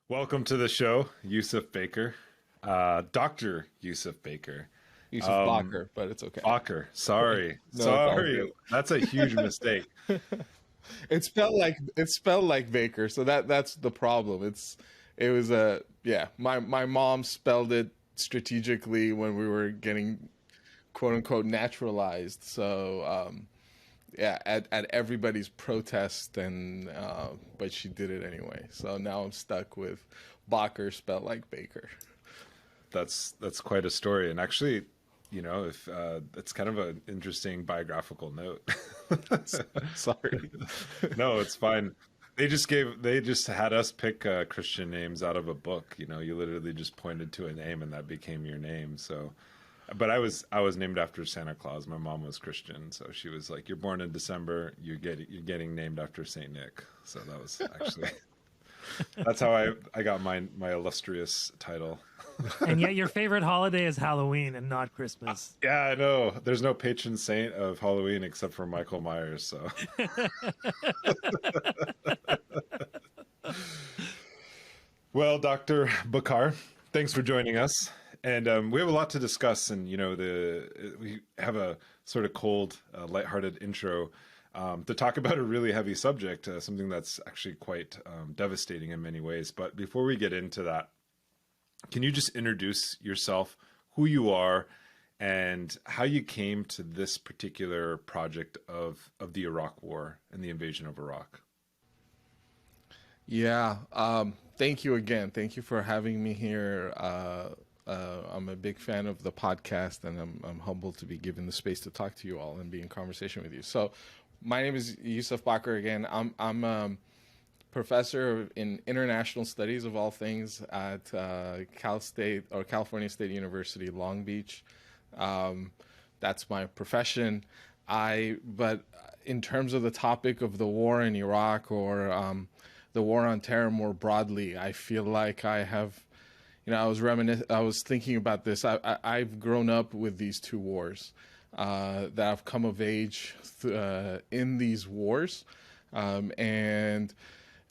Welcome to the show, Yousef Baker, Dr. Yousef Baker. Yousef Baker, but it's okay. Baker, sorry, No, it's all good. That's a huge mistake. It's spelled like Baker, so that's the problem. It was a yeah. My mom spelled it strategically when we were getting quote unquote naturalized. So yeah, at everybody's protest, and but she did it anyway. So now I'm stuck with Baker spelled like Baker. That's quite a story, and actually, if it's kind of an interesting biographical note. Sorry. No, it's fine. They just had us pick Christian names out of a book. You literally just pointed to a name and that became your name. So, but I was named after Santa Claus. My mom was Christian, so she was like, "You're born in December. You're getting named after Saint Nick." So that was actually that's how I got my illustrious title. And yet your favorite holiday is Halloween and not Christmas. Yeah, I know. There's no patron saint of Halloween except for Michael Myers. So, well, Dr. Baker, thanks for joining us. And we have a lot to discuss. And we have a sort of cold, lighthearted intro to talk about a really heavy subject, something that's actually quite devastating in many ways. But before we get into that, can you just introduce yourself, who you are, and how you came to this particular project of the Iraq War and the invasion of Iraq? Yeah. Thank you again. Thank you for having me here. I'm a big fan of the podcast, and I'm humbled to be given the space to talk to you all and be in conversation with you. So, my name is Yousef Baker again. I'm professor in international studies of all things at California State University, Long Beach. That's my profession. But in terms of the topic of the war in Iraq or the war on terror more broadly, I feel like I have, I was thinking about this. I've grown up with these two wars that I've come of age in these wars, and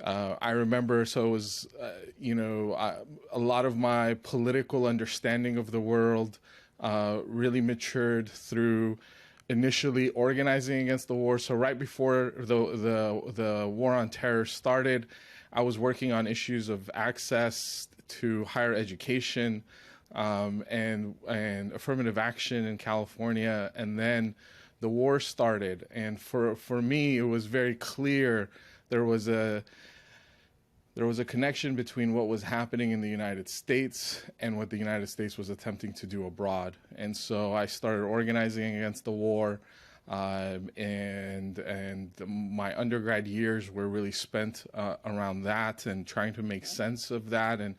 I remember, so it was, a lot of my political understanding of the world really matured through initially organizing against the war. So right before the war on terror started, I was working on issues of access to higher education and affirmative action in California, and then the war started. And for me, it was very clear there was a connection between what was happening in the United States and what the United States was attempting to do abroad. And so I started organizing against the war, and my undergrad years were really spent around that and trying to make sense of that and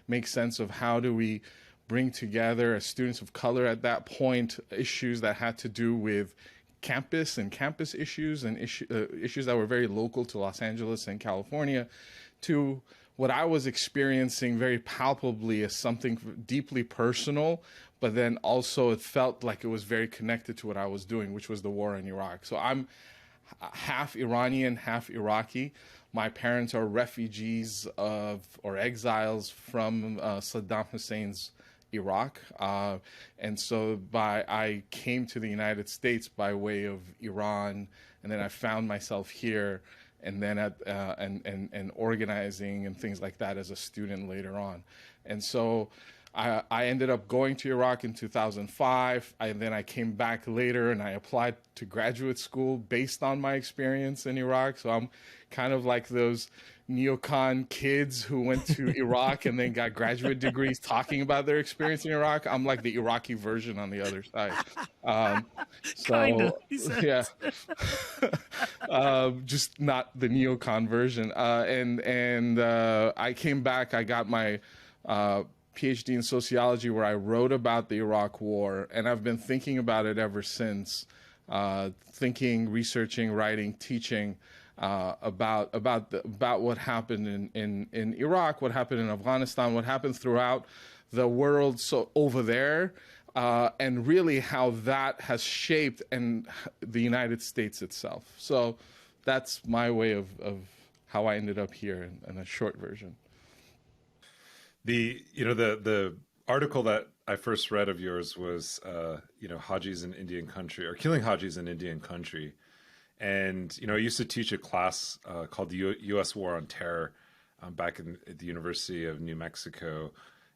make sense of how do we bring together, as students of color at that point, issues that had to do with campus and campus issues and issues that were very local to Los Angeles and California, to what I was experiencing very palpably as something deeply personal, but then also it felt like it was very connected to what I was doing, which was the war in Iraq. So I'm half Iranian, half Iraqi. My parents are refugees or exiles from Saddam Hussein's Iraq, and so I came to the United States by way of Iran, and then I found myself here, and then and organizing and things like that as a student later on, and so I ended up going to Iraq in 2005, and then I came back later and I applied to graduate school based on my experience in Iraq. So I'm kind of like those neocon kids who went to Iraq and then got graduate degrees talking about their experience in Iraq. I'm like the Iraqi version on the other side. Kinda, Yeah, just not the neocon version. And I came back. I got my PhD in sociology, where I wrote about the Iraq War, and I've been thinking about it ever since. Thinking, researching, writing, teaching about what happened in Iraq, what happened in Afghanistan, what happened throughout the world, so over there, and really how that has shaped the United States itself. So that's my way of how I ended up here in a short version. The article that I first read of yours was Hajis in Indian country, or killing Hajis in Indian country. And I used to teach a class called the U.S. War on Terror back at the University of New Mexico.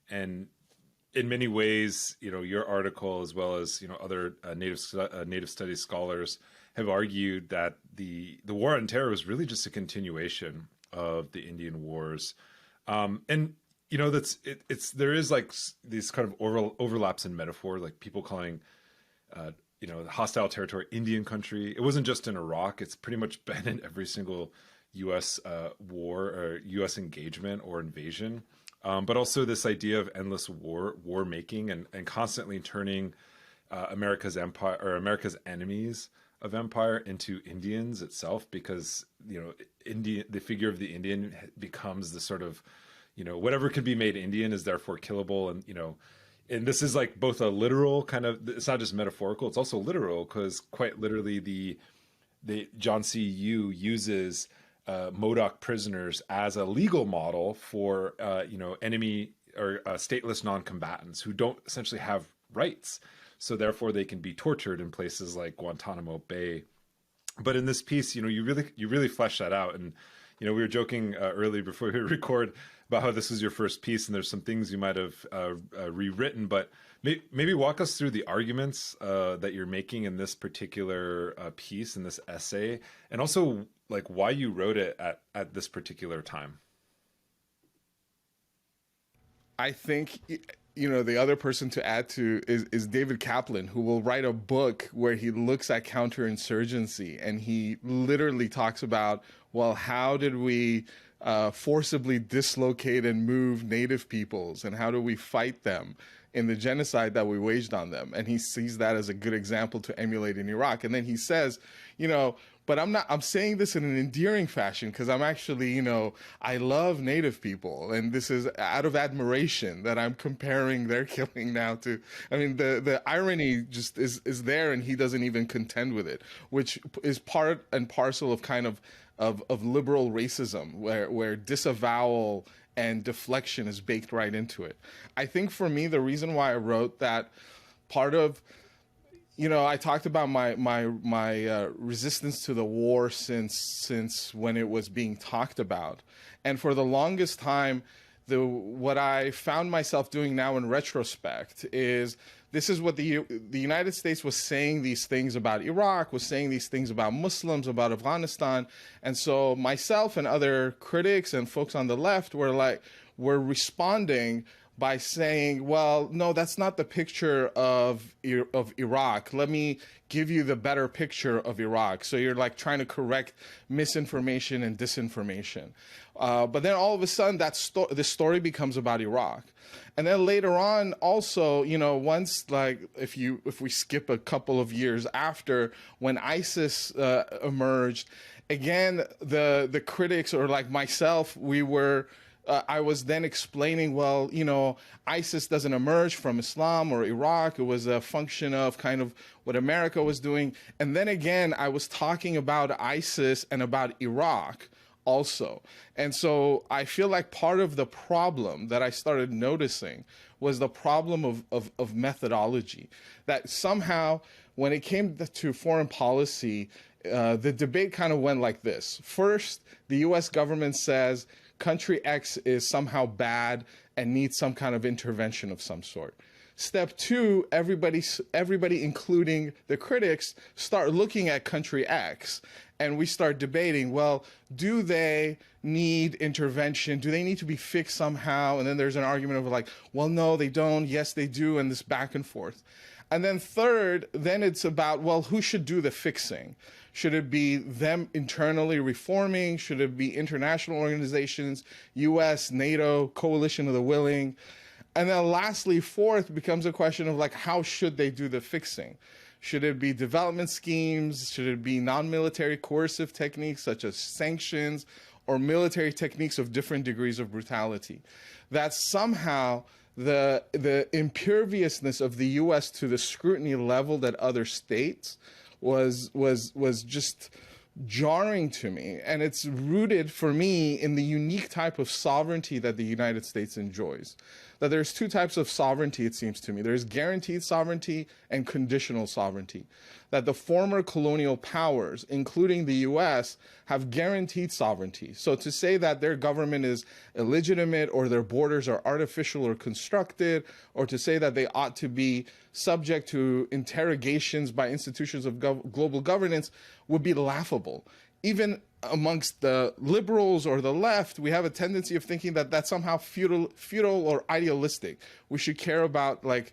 And in many ways, your article, as well as other Native Studies scholars, have argued that the War on Terror was really just a continuation of the Indian Wars. And there is like these kind of overlaps in metaphor, like people calling hostile territory Indian country. It wasn't just in Iraq; it's pretty much been in every single U.S. War or U.S. engagement or invasion. But also this idea of endless war making, and constantly turning America's empire or America's enemies of empire into Indians itself, because the figure of the Indian becomes the sort of whatever can be made Indian is therefore killable. And this is like both a literal kind of, it's not just metaphorical, it's also literal, because quite literally the John C. Yu uses Modoc prisoners as a legal model for enemy or stateless non-combatants who don't essentially have rights, so therefore they can be tortured in places like Guantanamo Bay. But in this piece, you really flesh that out. And we were joking earlier before we record about how this was your first piece, and there's some things you might have rewritten, but maybe walk us through the arguments that you're making in this particular piece, in this essay, and also like why you wrote it at this particular time. I think the other person to add to is David Kaplan, who will write a book where he looks at counterinsurgency, and he literally talks about, well, how did we forcibly dislocate and move Native peoples, and how do we fight them in the genocide that we waged on them? And he sees that as a good example to emulate in Iraq. And then he says, but I'm saying this in an endearing fashion because I'm actually, I love Native people, and this is out of admiration that I'm comparing their killing now to, the irony just is there, and he doesn't even contend with it, which is part and parcel of kind of liberal racism, where disavowal and deflection is baked right into it. I think for me, the reason why I wrote that, part of, I talked about my resistance to the war since when it was being talked about. And for the longest time, what I found myself doing now in retrospect is, this is what the United States was saying these things about Iraq, was saying these things about Muslims, about Afghanistan. And so myself and other critics and folks on the left were responding by saying, well, no, that's not the picture of Iraq. Let me give you the better picture of Iraq. So you're like trying to correct misinformation and disinformation. But then all of a sudden, the story becomes about Iraq. And then later on, also, once, like, if we skip a couple of years after, when ISIS emerged, again, the critics, or like myself, I was then explaining, well, ISIS doesn't emerge from Islam or Iraq. It was a function of kind of what America was doing. And then again, I was talking about ISIS and about Iraq also. And so I feel like part of the problem that I started noticing was the problem of methodology, that somehow when it came to foreign policy, the debate kind of went like this. First, the U.S. government says country X is somehow bad and needs some kind of intervention of some sort. Step two, everybody, including the critics, start looking at country X, and we start debating, well, do they need intervention? Do they need to be fixed somehow? And then there's an argument of like, well, no, they don't. Yes, they do. And this back and forth. And then third, then it's about, well, who should do the fixing? Should it be them internally reforming? Should it be international organizations, U.S., NATO, Coalition of the Willing? And then lastly, fourth, becomes a question of like, how should they do the fixing? Should it be development schemes? Should it be non-military coercive techniques such as sanctions, or military techniques of different degrees of brutality? That somehow the imperviousness of the U.S. to the scrutiny level that other states was just jarring to me, and it's rooted for me in the unique type of sovereignty that the United States enjoys. That there's two types of sovereignty, it seems to me. There's guaranteed sovereignty and conditional sovereignty. That the former colonial powers, including the US, have guaranteed sovereignty. So to say that their government is illegitimate or their borders are artificial or constructed, or to say that they ought to be subject to interrogations by institutions of global governance would be laughable. Even amongst the liberals or the left, we have a tendency of thinking that that's somehow futile or idealistic. We should care about what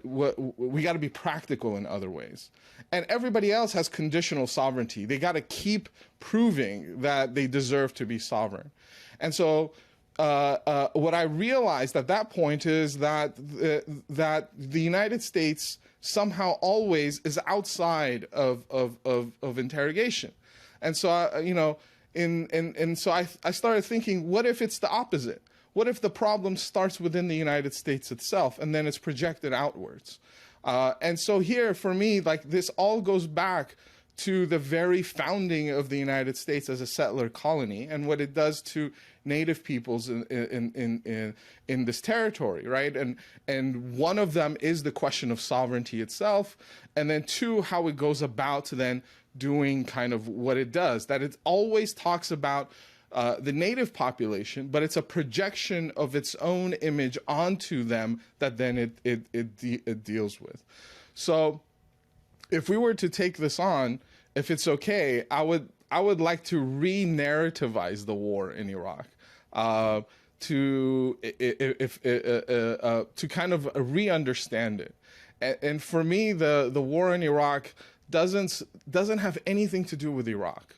we got to be practical in other ways. And everybody else has conditional sovereignty. They got to keep proving that they deserve to be sovereign. And so what I realized at that point is that the United States somehow always is outside of interrogation. And so, I started thinking, what if it's the opposite? What if the problem starts within the United States itself and then it's projected outwards? And so here, for me, this all goes back to the very founding of the United States as a settler colony and what it does to Native peoples in this territory, right? And one of them is the question of sovereignty itself, and then two, how it goes about then doing kind of what it does. That it always talks about the Native population, but it's a projection of its own image onto them that then it deals with. So if we were to take this on, if it's okay, I would like to re-narrativize the war in Iraq, to kind of re-understand it. And for me, the war in Iraq doesn't have anything to do with Iraq.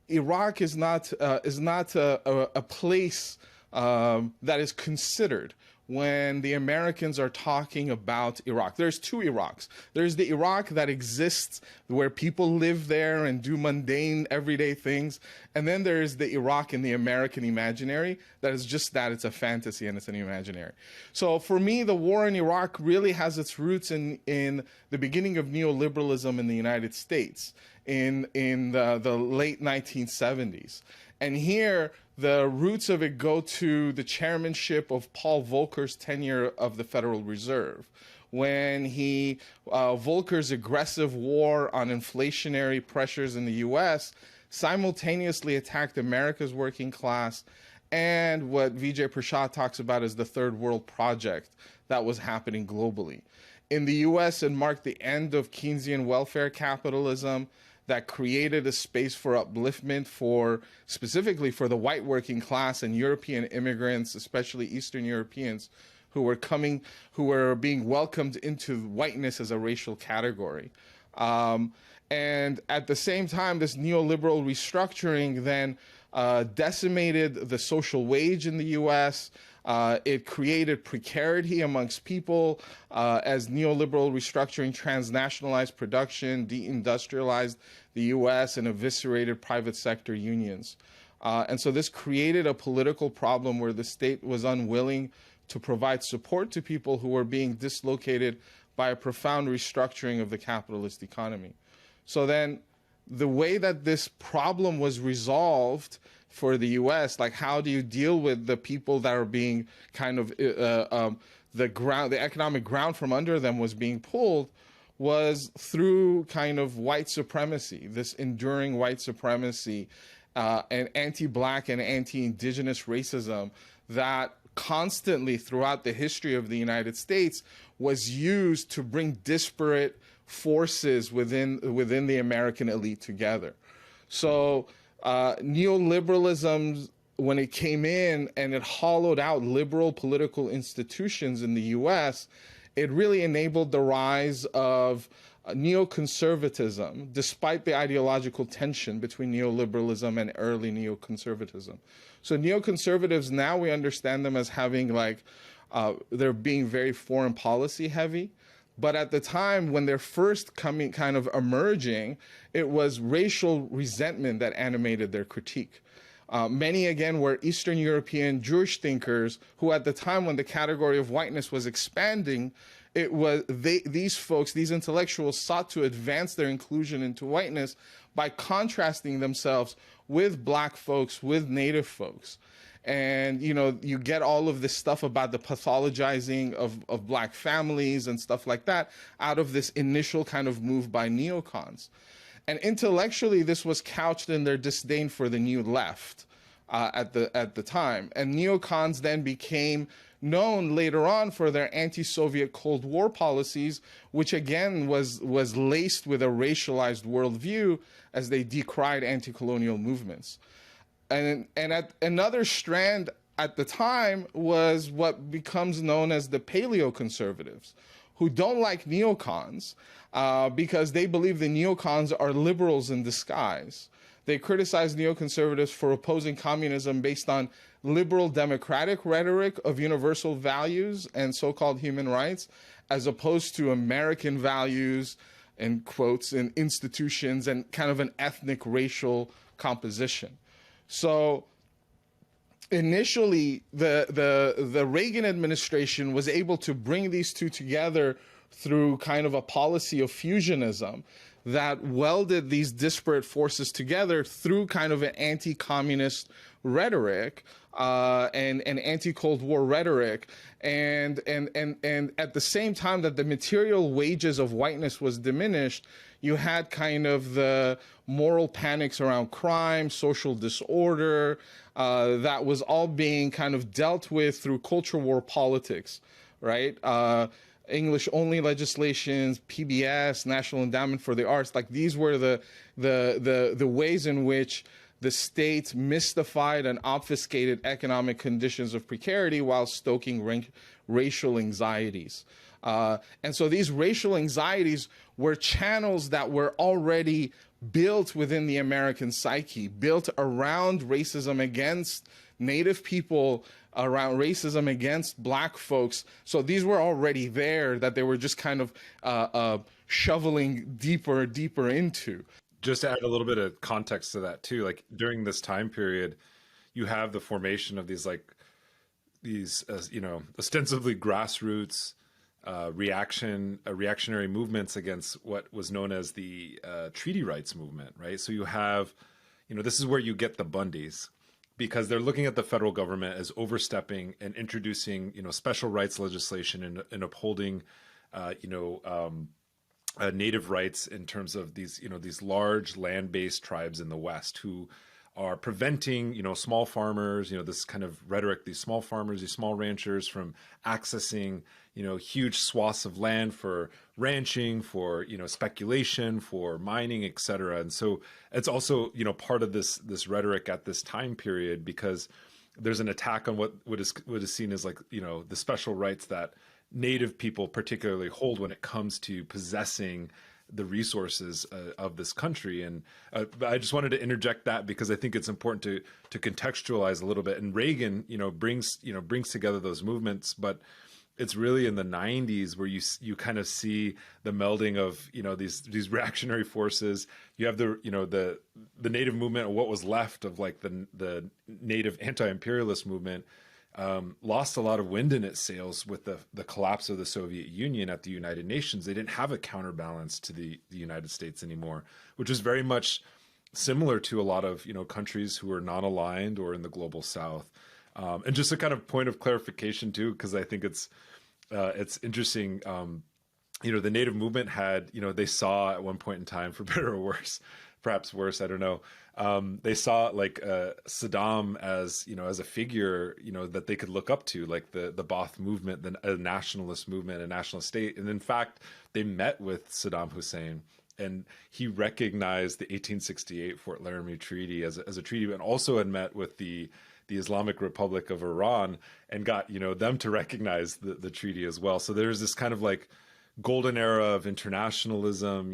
Iraq is not a place that is considered when the Americans are talking about Iraq. There's two Iraqs. There's the Iraq that exists where people live there and do mundane everyday things. And then there's the Iraq in the American imaginary that is just that. It's a fantasy and it's an imaginary. So for me, the war in Iraq really has its roots in the beginning of neoliberalism in the United States in the late 1970s. And here, the roots of it go to the chairmanship of Paul Volcker's tenure of the Federal Reserve, when Volcker's aggressive war on inflationary pressures in the U.S. simultaneously attacked America's working class and what Vijay Prashad talks about as the Third World Project that was happening globally. In the U.S., it marked the end of Keynesian welfare capitalism that created a space for upliftment specifically for the white working class and European immigrants, especially Eastern Europeans, who were being welcomed into whiteness as a racial category. And at the same time, this neoliberal restructuring then decimated the social wage in the U.S., it created precarity amongst people as neoliberal restructuring transnationalized production, deindustrialized the U.S., and eviscerated private sector unions. And so this created a political problem where the state was unwilling to provide support to people who were being dislocated by a profound restructuring of the capitalist economy. So then the way that this problem was resolved for the U.S., how do you deal with the people that are being kind of the economic ground from under them was being pulled, was through kind of white supremacy, this enduring white supremacy and anti-Black and anti-Indigenous racism that constantly throughout the history of the United States was used to bring disparate forces within the American elite together. So neoliberalism, when it came in and it hollowed out liberal political institutions in the U.S., it really enabled the rise of neoconservatism, despite the ideological tension between neoliberalism and early neoconservatism. So neoconservatives, now we understand them as having they're being very foreign policy heavy. But at the time when they're first kind of emerging, it was racial resentment that animated their critique. Many, again, were Eastern European Jewish thinkers who, at the time when the category of whiteness was expanding, these folks, these intellectuals, sought to advance their inclusion into whiteness by contrasting themselves with Black folks, with Native folks. And, you know, you get all of this stuff about the pathologizing of Black families and stuff like that out of this initial kind of move by neocons. And intellectually, this was couched in their disdain for the new left at the time. And neocons then became known later on for their anti-Soviet Cold War policies, which again was laced with a racialized worldview as they decried anti-colonial movements. And at another strand at the time was what becomes known as the paleoconservatives, who don't like neocons because they believe the neocons are liberals in disguise. They criticize neoconservatives for opposing communism based on liberal democratic rhetoric of universal values and so-called human rights, as opposed to American values and quotes and institutions and kind of an ethnic racial composition. So initially, the Reagan administration was able to bring these two together through kind of a policy of fusionism that welded these disparate forces together through kind of an anti-communist rhetoric and anti-Cold War rhetoric, and at the same time that the material wages of whiteness was diminished, you had kind of the moral panics around crime, social disorder, that was all being kind of dealt with through culture war politics, right? English-only legislations, PBS, National Endowment for the Arts, like these were the ways in which the state mystified and obfuscated economic conditions of precarity while stoking racial anxieties. And so these racial anxieties were channels that were already built within the American psyche, built around racism against Native people, around racism against Black folks. So these were already there, that they were just kind of shoveling deeper into. Just to add a little bit of context to that too, like during this time period, you have the formation of these ostensibly grassroots reactionary movements against what was known as the treaty rights movement, right? So you have, this is where you get the Bundys, because they're looking at the federal government as overstepping and introducing, special rights legislation and upholding, native rights in terms of these, these large land-based tribes in the West who are preventing, small farmers, this kind of rhetoric, these small farmers, these small ranchers from accessing, huge swaths of land for ranching, for, speculation, for mining, et cetera. And so it's also, part of this rhetoric at this time period, because there's an attack on what is seen as like, the special rights that Native people particularly hold when it comes to possessing the resources of this country. And I just wanted to interject that because I think it's important to contextualize a little bit. And Reagan, brings together those movements, but it's really in the 90s where you kind of see the melding of, these reactionary forces. You have the Native movement, or what was left of like the Native anti-imperialist movement, lost a lot of wind in its sails with the collapse of the Soviet Union at the United Nations. They didn't have a counterbalance to the United States anymore, which is very much similar to a lot of, countries who are non-aligned or in the global South. And just a kind of point of clarification too, because I think it's interesting. The Native movement had, they saw at one point in time, for better or worse, perhaps worse, I don't know. They saw like Saddam as, as a figure, that they could look up to, like the Ba'ath movement, a nationalist movement, a nationalist state. And in fact, they met with Saddam Hussein, and he recognized the 1868 Fort Laramie Treaty as a treaty, and also had met with the Islamic Republic of Iran and got, them to recognize the treaty as well. So there's this kind of like golden era of internationalism,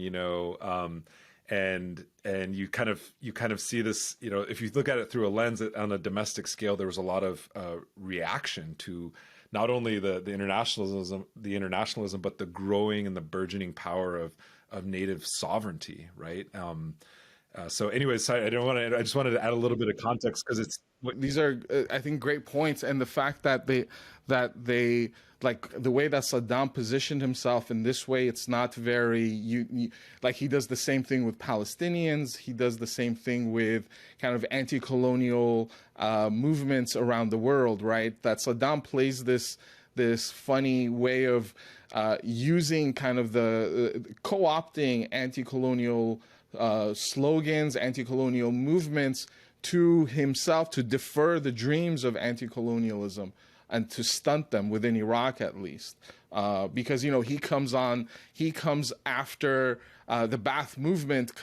and you kind of see this, if you look at it through a lens on a domestic scale, there was a lot of reaction to not only the internationalism, but the growing and the burgeoning power of Native sovereignty, right? So anyways, I just wanted to add a little bit of context because these are, I think, great points, and the fact that they like the way that Saddam positioned himself in this way, it's not very like he does the same thing with Palestinians. He does the same thing with kind of anti-colonial movements around the world, right? That Saddam plays this funny way of using kind of the co-opting anti-colonial slogans, anti-colonial movements to himself to defer the dreams of anti-colonialism and to stunt them within Iraq, at least. Because, he comes after the Ba'ath movement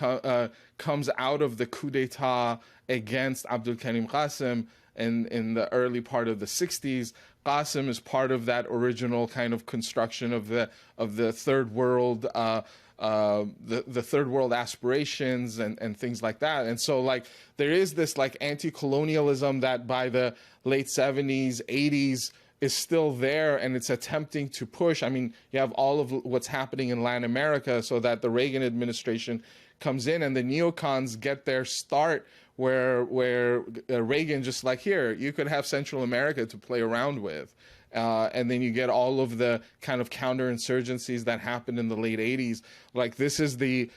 comes out of the coup d'etat against Abdul Karim Qasim in the early part of the 60s. Qasim is part of that original kind of construction of the third world, the third world aspirations and things like that. And so like there is this like anti-colonialism that by the late 70s, 80s is still there, and it's attempting to push. I mean, you have all of what's happening in Latin America, so that the Reagan administration comes in and the neocons get their start where Reagan just like, here, you could have Central America to play around with. And then you get all of the kind of counterinsurgencies that happened in the late 80s. Like this is the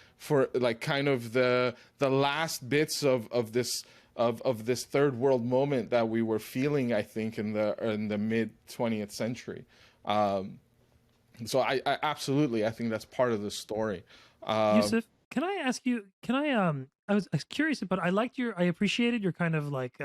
last bits of this third world moment that we were feeling, I think, in the mid 20th century. So I absolutely, I think that's part of the story. Yousef, can I ask you? I was curious about. I appreciated your kind of like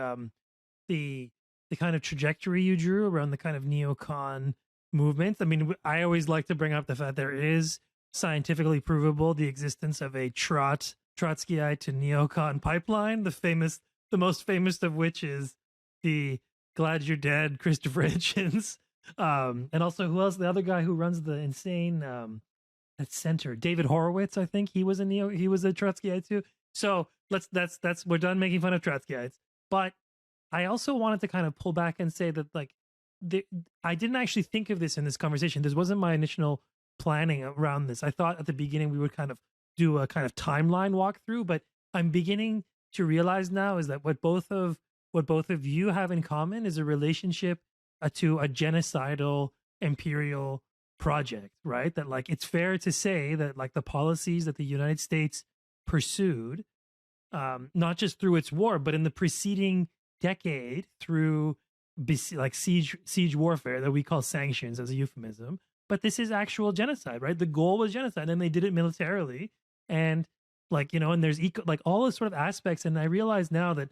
the kind of trajectory you drew around the kind of neocon movement. I mean, I always like to bring up the fact there is scientifically provable the existence of a Trotsky Eye to neocon pipeline. The most famous of which is the "Glad You're Dead" Christopher Hitchens, and also who else? The other guy who runs the insane that center, David Horowitz. I think he was a Trotsky Eye too. So that's we're done making fun of Trotskyites, but I also wanted to kind of pull back and say that like I didn't actually think of this in this conversation. This wasn't my initial planning around this. I thought at the beginning we would kind of do a kind of timeline walkthrough, but I'm beginning to realize now is that what both of you have in common is a relationship to a genocidal imperial project, right? That like it's fair to say that like the policies that the United States pursued, not just through its war, but in the preceding decade through like siege warfare that we call sanctions as a euphemism. But this is actual genocide, right? The goal was genocide, and they did it militarily, and like and there's like all those sort of aspects. And I realize now that,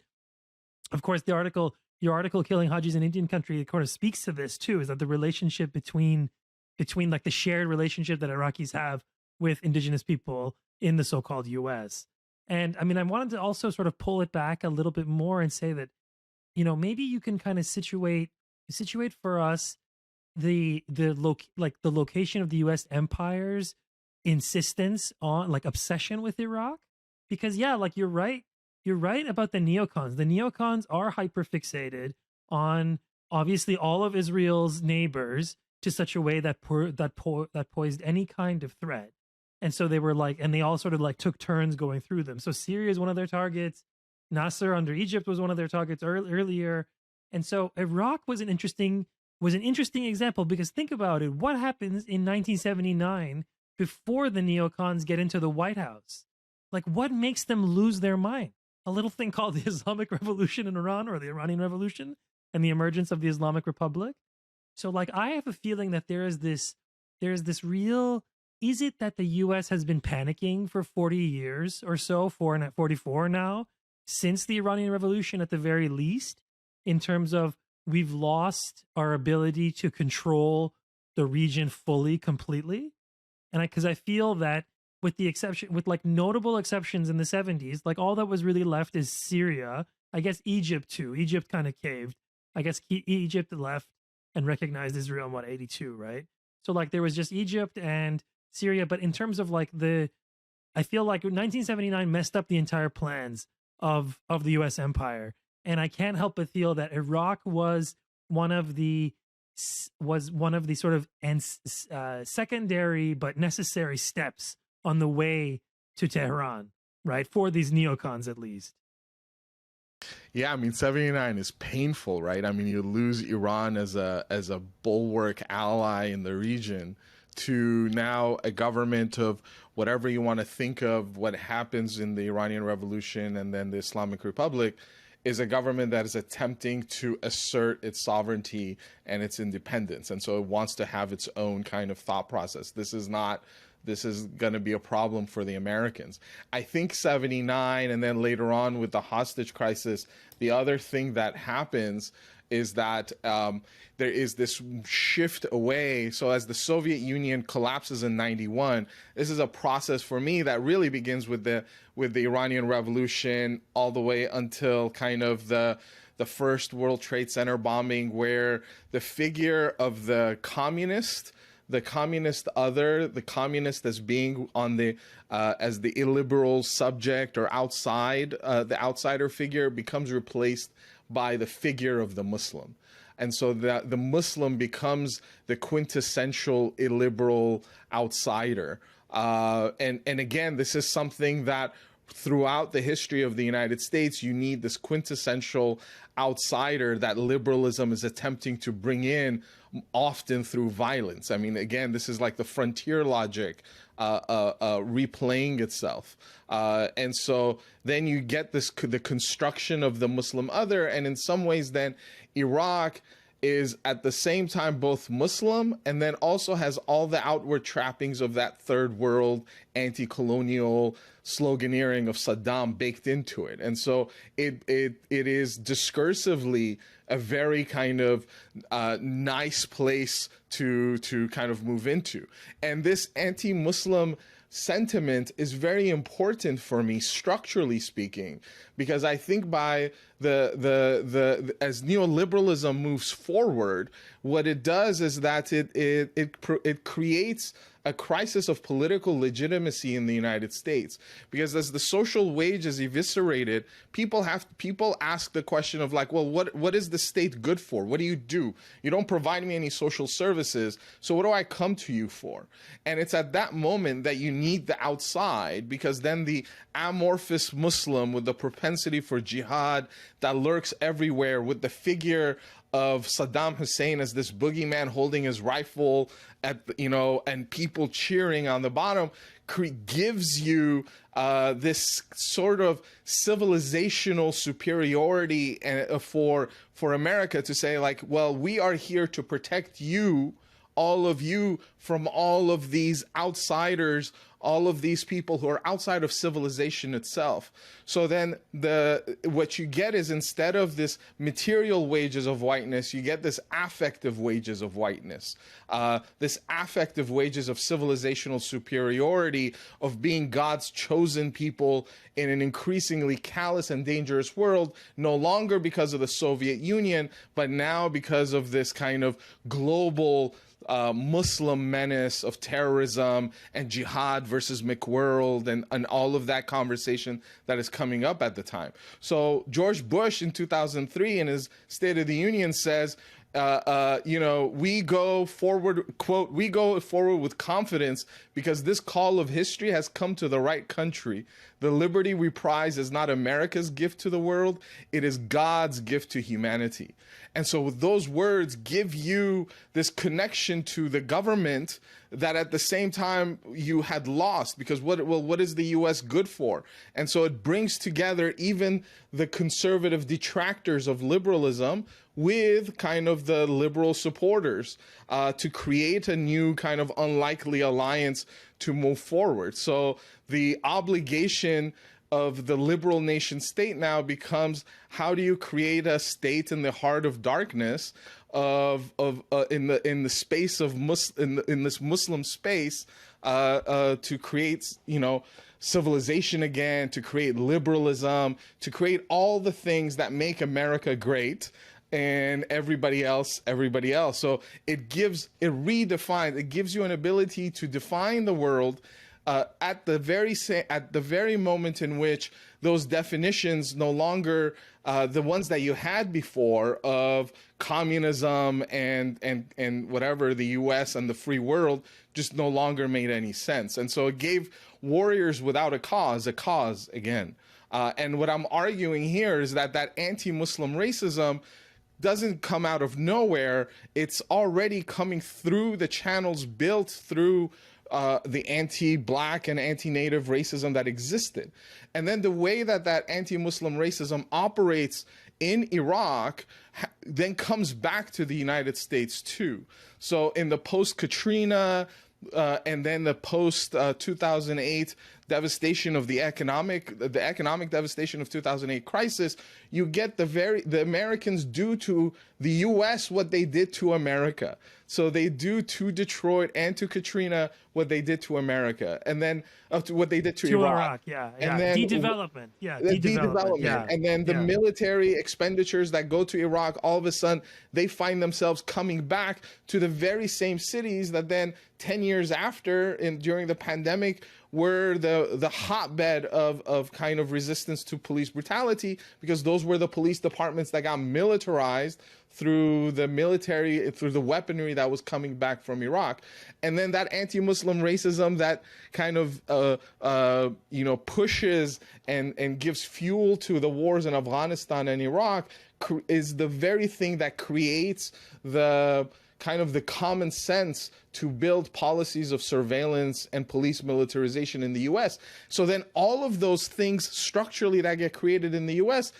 of course, your article "Killing Hajis in Indian Country" kind of speaks to this too. Is that the relationship between like the shared relationship that Iraqis have with indigenous people in the so-called U.S. And I mean, I wanted to also sort of pull it back a little bit more and say that, maybe you can kind of situate for us the location of the U.S. empire's insistence on like obsession with Iraq, because like you're right about the neocons. The neocons are hyperfixated on obviously all of Israel's neighbors to such a way that poised any kind of threat. And so they were like, and they all sort of like took turns going through them. So Syria is one of their targets. Nasser under Egypt was one of their targets earlier. And so Iraq was an interesting example, because think about it. What happens in 1979 before the neocons get into the White House? Like, what makes them lose their mind? A little thing called the Islamic Revolution in Iran, or the Iranian Revolution, and the emergence of the Islamic Republic. So like, I have a feeling that there is this real, is it that the US has been panicking for 40 years or so, 44 now, since the Iranian Revolution at the very least, in terms of we've lost our ability to control the region fully, completely? And because I feel that with like notable exceptions in the 70s, like all that was really left is Syria. I guess Egypt too. Egypt kind of caved. I guess Egypt left and recognized Israel in 82, right? So like there was just Egypt and Syria. But in terms of like I feel like 1979 messed up the entire plans of the U.S. empire. And I can't help but feel that Iraq was one of the sort of secondary but necessary steps on the way to Tehran, right? For these neocons, at least. Yeah, I mean, 79 is painful, right? I mean, you lose Iran as a bulwark ally in the region to now a government of whatever you want to think of what happens in the Iranian Revolution and then the Islamic Republic is a government that is attempting to assert its sovereignty and its independence. And so it wants to have its own kind of thought process. This is going to be a problem for the Americans. I think 79 and then later on with the hostage crisis, the other thing that happens is that there is this shift away. So as the Soviet Union collapses in 91, this is a process for me that really begins with the Iranian Revolution all the way until kind of the first World Trade Center bombing, where the figure of the communist other, the communist as being on the as the illiberal subject or outside, the outsider figure becomes replaced by the figure of the Muslim. And so the Muslim becomes the quintessential illiberal outsider. And again, this is something that throughout the history of the United States, you need this quintessential outsider that liberalism is attempting to bring in, often through violence. I mean, again, this is like the frontier logic replaying itself. And so then you get the construction of the Muslim other, and in some ways then Iraq is at the same time both Muslim and then also has all the outward trappings of that third world anti-colonial sloganeering of Saddam baked into it. And so it is discursively a very kind of nice place to kind of move into. And this anti-Muslim sentiment is very important for me, structurally speaking, because I think by as neoliberalism moves forward, what it does is that it creates a crisis of political legitimacy in the United States, because as the social wage is eviscerated, people ask the question of like, well, what is the state good for? What do? You don't provide me any social services, so what do I come to you for? And it's at that moment that you need the outside, because then the amorphous Muslim with the propensity for jihad that lurks everywhere, with the figure of Saddam Hussein as this boogeyman holding his rifle and people cheering on the bottom, gives you this sort of civilizational superiority for America to say like, well, we are here to protect you, all of you, from all of these outsiders, all of these people who are outside of civilization itself. So then what you get is, instead of this material wages of whiteness, you get this affective wages of whiteness, this affective wages of civilizational superiority, of being God's chosen people in an increasingly callous and dangerous world, no longer because of the Soviet Union, but now because of this kind of global Muslim menace of terrorism and jihad versus McWorld and all of that conversation that is coming up at the time. So George Bush in 2003 in his State of the Union says, we go forward, quote, we go forward with confidence because this call of history has come to the right country. The liberty we prize is not America's gift to the world. It is God's gift to humanity. And so with those words give you this connection to the government that at the same time you had lost, because what is the U.S. good for? And so it brings together even the conservative detractors of liberalism with kind of the liberal supporters to create a new kind of unlikely alliance to move forward. So the obligation of the liberal nation state now becomes, how do you create a state in the heart of darkness in the space of in this Muslim space to create civilization again, to create liberalism, to create all the things that make America great and everybody else. So it gives you an ability to define the world at the very moment in which those definitions no longer the ones that you had before of communism and whatever, the U.S. and the free world, just no longer made any sense. And so it gave warriors without a cause again. And what I'm arguing here is that anti-Muslim racism doesn't come out of nowhere. It's already coming through the channels built through the anti-Black and anti-Native racism that existed. And then the way that anti-Muslim racism operates in Iraq then comes back to the United States too. So in the post-Katrina and then the post-2008 devastation of the economic devastation of 2008 crisis, you get the Americans do to the U.S. what they did to America. So they do to Detroit and to Katrina what they did to America, and then what they did to Iraq. And then de-development. De-development. And then the military expenditures that go to Iraq, all of a sudden they find themselves coming back to the very same cities that then 10 years after, during the pandemic, were the hotbed of kind of resistance to police brutality, because those were the police departments that got militarized through the military, through the weaponry that was coming back from Iraq. And then that anti-Muslim racism that kind of pushes and gives fuel to the wars in Afghanistan and Iraq is the very thing that creates the kind of the common sense to build policies of surveillance and police militarization in the US. So then all of those things structurally that get created in the US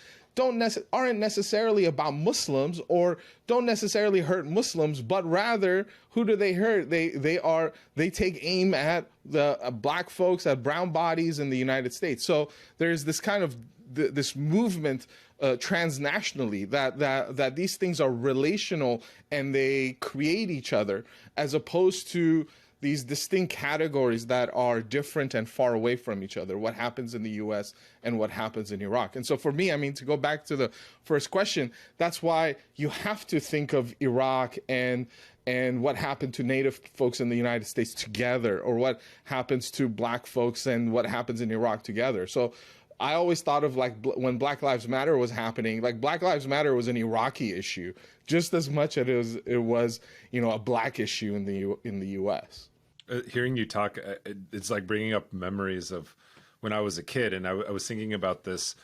aren't necessarily about Muslims or don't necessarily hurt Muslims, but rather who do they hurt? They take aim at the Black folks, at brown bodies in the United States. So there's this kind of this movement transnationally that these things are relational and they create each other, as opposed to these distinct categories that are different and far away from each other, what happens in the US and what happens in Iraq. And so for me, I mean, to go back to the first question, that's why you have to think of Iraq and what happened to Native folks in the United States together, or what happens to Black folks and what happens in Iraq together. So I always thought of, like, when Black Lives Matter was happening, like Black Lives Matter was an Iraqi issue just as much as it was, a Black issue in the U.S. Hearing you talk, it's like bringing up memories of when I was a kid, and I was thinking about this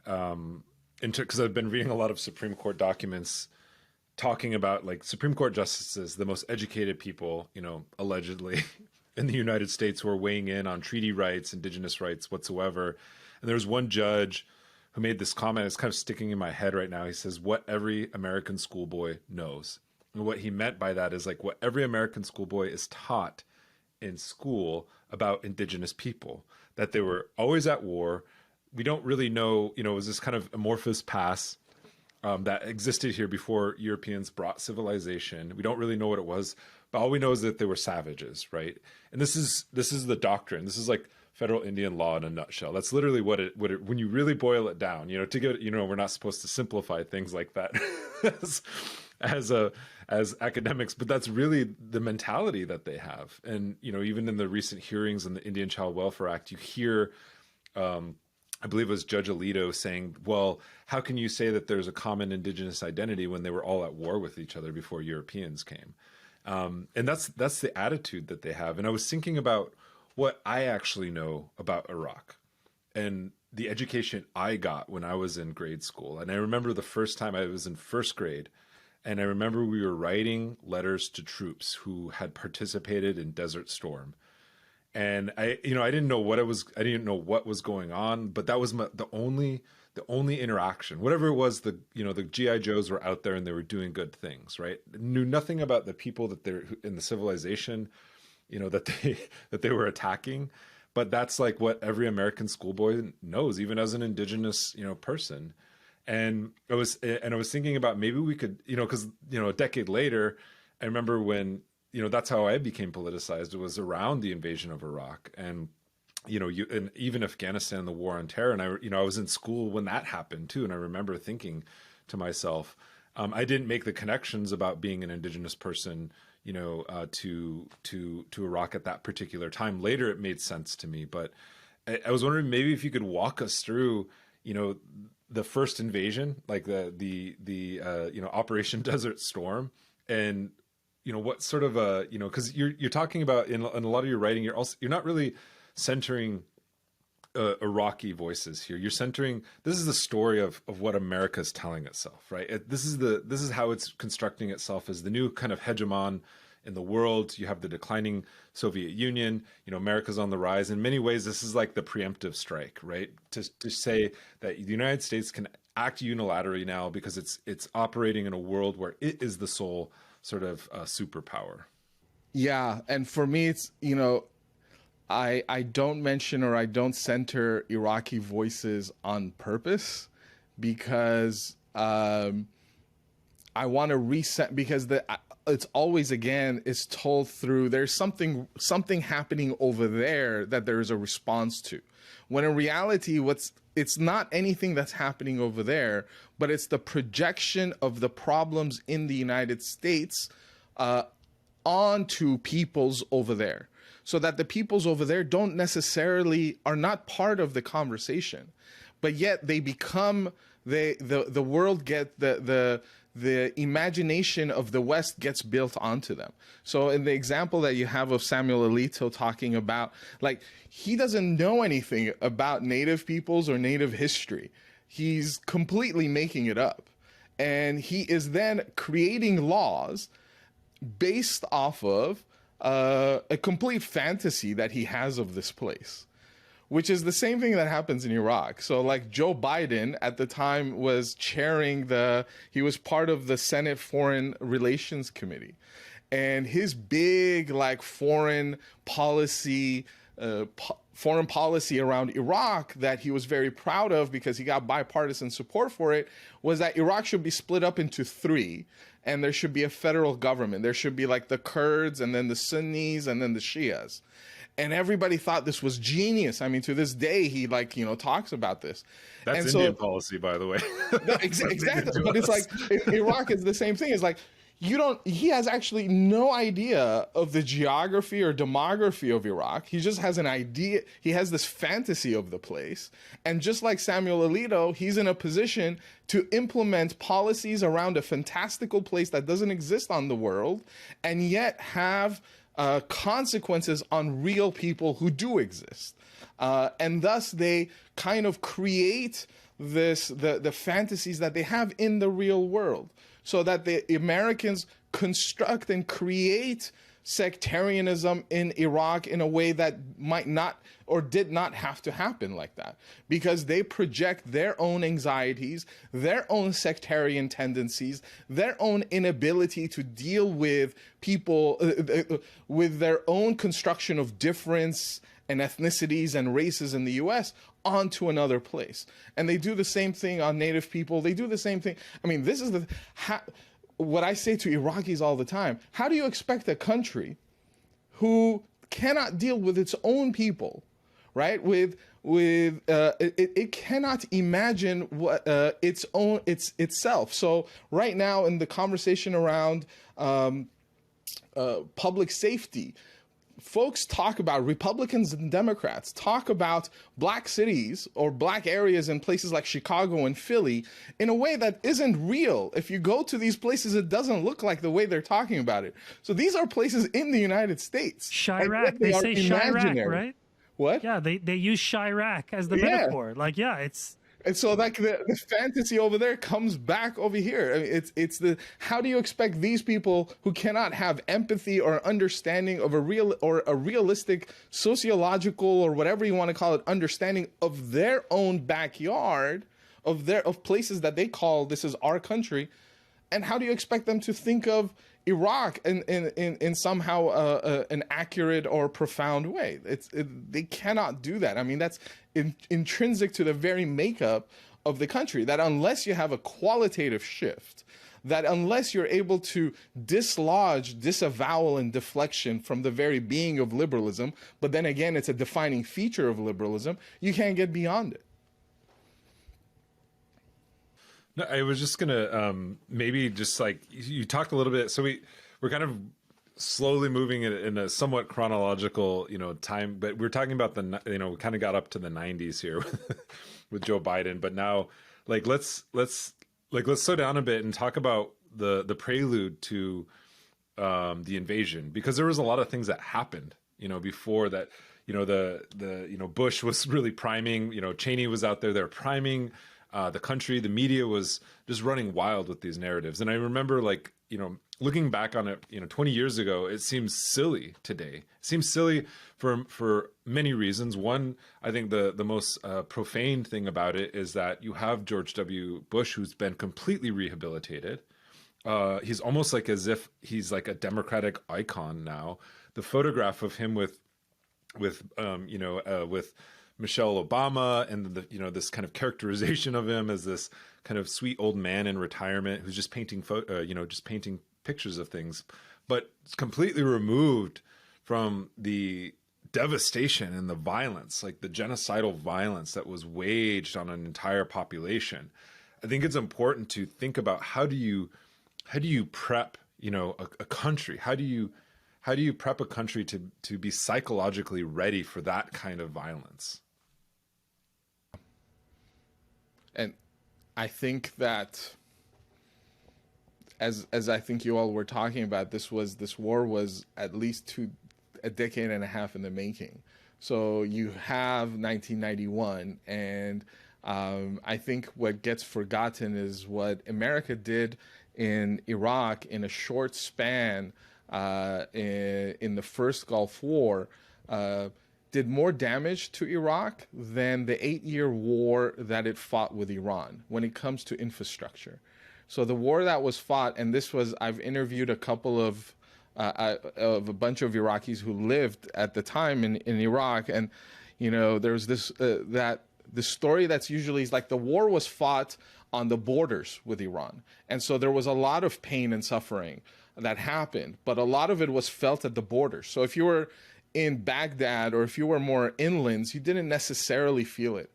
because I've been reading a lot of Supreme Court documents talking about, like, Supreme Court justices, the most educated people, allegedly in the United States, who are weighing in on treaty rights, indigenous rights whatsoever. And there was one judge who made this comment. It's kind of sticking in my head right now. He says, what every American schoolboy knows. And what he meant by that is, like, what every American schoolboy is taught in school about indigenous people, that they were always at war. We don't really know, it was this kind of amorphous past that existed here before Europeans brought civilization. We don't really know what it was, but all we know is that they were savages, right? And this is the doctrine. This is like federal Indian law in a nutshell. That's literally what it when you really boil it down, to get, we're not supposed to simplify things like that as academics, but that's really the mentality that they have. And, even in the recent hearings on the Indian Child Welfare Act, you hear, I believe it was Judge Alito saying, well, how can you say that there's a common indigenous identity when they were all at war with each other before Europeans came? And that's the attitude that they have. And I was thinking about what I actually know about Iraq and the education I got when I was in grade school. And I remember the first time I was in first grade, and I remember we were writing letters to troops who had participated in Desert Storm. And I didn't know what was going on, but that was the only interaction. Whatever it was, the GI Joes were out there and they were doing good things, right? Knew nothing about the people that they're in the civilization, that they were attacking. But that's like what every American schoolboy knows, even as an indigenous, person. And I was thinking about maybe we could, because, a decade later, I remember when, that's how I became politicized. It was around the invasion of Iraq and, and even Afghanistan, the war on terror. And I was in school when that happened too. And I remember thinking to myself, I didn't make the connections about being an indigenous person, to Iraq at that particular time. Later, it made sense to me. But I was wondering maybe if you could walk us through, the first invasion, like the Operation Desert Storm, and what sort of because you're talking about in a lot of your writing, you're not really centering Iraqi Voices here. You're centering. This is the story of what America is telling itself, right? This is how it's constructing itself as the new kind of hegemon in the world. You have the declining Soviet Union. America's on the rise. In many ways, this is like the preemptive strike, right? To say that the United States can act unilaterally now because it's operating in a world where it is the sole sort of superpower. Yeah, and for me, it's I don't mention or I don't center Iraqi Voices on purpose because I want to reset, because it's always, again, is told through there's something happening over there that there is a response to, when in reality it's not anything that's happening over there, but it's the projection of the problems in the United States onto peoples over there, so that the peoples over there are not part of the conversation, but yet they become the world the imagination of the West gets built onto them. So in the example that you have of Samuel Alito talking about, like, he doesn't know anything about Native peoples or Native history. He's completely making it up. And he is then creating laws based off of a complete fantasy that he has of this place, which is the same thing that happens in Iraq. So like Joe Biden at the time was he was part of the Senate Foreign Relations Committee, and his big like foreign policy around Iraq that he was very proud of because he got bipartisan support for it was that Iraq should be split up into three, and there should be a federal government. There should be like the Kurds and then the Sunnis and then the Shias. And everybody thought this was genius. I mean, to this day, he talks about this. That's Indian policy, by the way. Exactly. But it's like Iraq is the same thing. It's like he has actually no idea of the geography or demography of Iraq. He just has an idea. He has this fantasy of the place. And just like Samuel Alito, he's in a position to implement policies around a fantastical place that doesn't exist on the world, and yet have consequences on real people who do exist. And thus they kind of create the fantasies that they have in the real world, so that the Americans construct and create sectarianism in Iraq in a way that might not or did not have to happen like that, because they project their own anxieties, their own sectarian tendencies, their own inability to deal with people, with their own construction of difference and ethnicities and races in the U.S. onto another place. And they do the same thing on Native people. They do the same thing. I mean, this is what I say to Iraqis all the time. How do you expect a country who cannot deal with its own people, right? It cannot imagine what itself. So right now in the conversation around public safety, folks talk about, Republicans and Democrats talk about black cities or black areas in places like Chicago and Philly in a way that isn't real. If you go to these places, it doesn't look like the way they're talking about it. So these are places in the United States. Chirac, they say Chirac, right? What? Yeah, they use Chirac as the metaphor. Like, yeah, it's... And so like the fantasy over there comes back over here. I mean, it's how do you expect these people who cannot have empathy or understanding of a realistic sociological or whatever you want to call it understanding of their own backyard, of places that they call this is our country, and how do you expect them to think of Iraq in somehow an accurate or profound way? They cannot do that. I mean, that's intrinsic to the very makeup of the country, that unless you have a qualitative shift, that unless you're able to dislodge disavowal and deflection from the very being of liberalism, but then again, it's a defining feature of liberalism, you can't get beyond it. No, I was just gonna maybe just like you talked a little bit. So we're kind of slowly moving in a somewhat chronological time, but we're talking about we kind of got up to the 90s here with Joe Biden, but now like let's slow down a bit and talk about the prelude to the invasion, because there was a lot of things that happened before that. Bush was really priming, Cheney was out there, they're priming the country. The media was just running wild with these narratives. And I remember looking back on it, 20 years ago, it seems silly today. It seems silly for many reasons. One, I think the most profane thing about it is that you have George W. Bush, who's been completely rehabilitated. He's almost like as if he's like a Democratic icon now. The photograph of him with Michelle Obama and this kind of characterization of him as this kind of sweet old man in retirement who's just painting painting pictures of things, but it's completely removed from the devastation and the violence, like the genocidal violence that was waged on an entire population. I think it's important to think about how do you prep a country? How do you prep a country to be psychologically ready for that kind of violence? And I think that, as I think you all were talking about, this war was at least a decade and a half in the making. So you have 1991, and I think what gets forgotten is what America did in Iraq in a short span in the first Gulf War. Did more damage to Iraq than the 8-year war that it fought with Iran when it comes to infrastructure. So the war that was fought, and I've interviewed a couple of a bunch of Iraqis who lived at the time in Iraq, and there's this the story that's usually is like the war was fought on the borders with Iran, and so there was a lot of pain and suffering that happened, but a lot of it was felt at the borders. So if you were in Baghdad or if you were more inlands, you didn't necessarily feel it.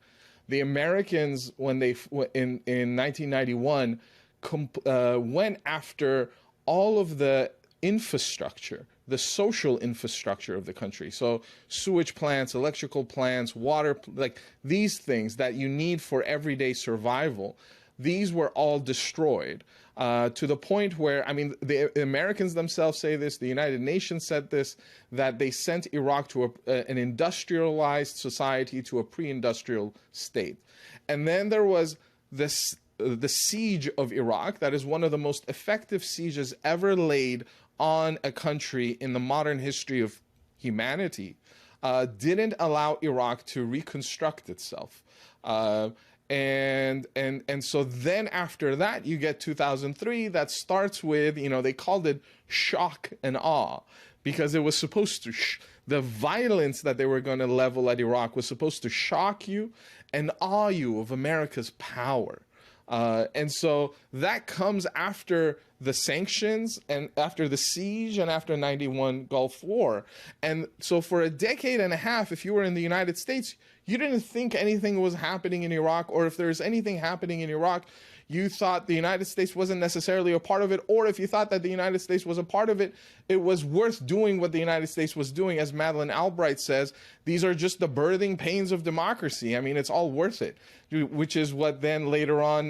The Americans, when they in 1991 went after all of the infrastructure, the social infrastructure of the country. So sewage plants, electrical plants, water, like these things that you need for everyday survival, these were all destroyed. To the point where, I mean, the Americans themselves say this, the United Nations said this, that they sent Iraq to an industrialized society to a pre-industrial state. And then there was the siege of Iraq, that is one of the most effective sieges ever laid on a country in the modern history of humanity, didn't allow Iraq to reconstruct itself. And so then after that, you get 2003, that starts with, they called it shock and awe, because it was supposed to, the violence that they were going to level at Iraq was supposed to shock you and awe you of America's power. And so that comes after the sanctions and after the siege and after 91 Gulf War. And so for a decade and a half, if you were in the United States, you didn't think anything was happening in Iraq, or if there's anything happening in Iraq, you thought the United States wasn't necessarily a part of it, or if you thought that the United States was a part of it, it was worth doing what the United States was doing. As Madeleine Albright says, these are just the birthing pains of democracy. I mean, it's all worth it, which is what then later on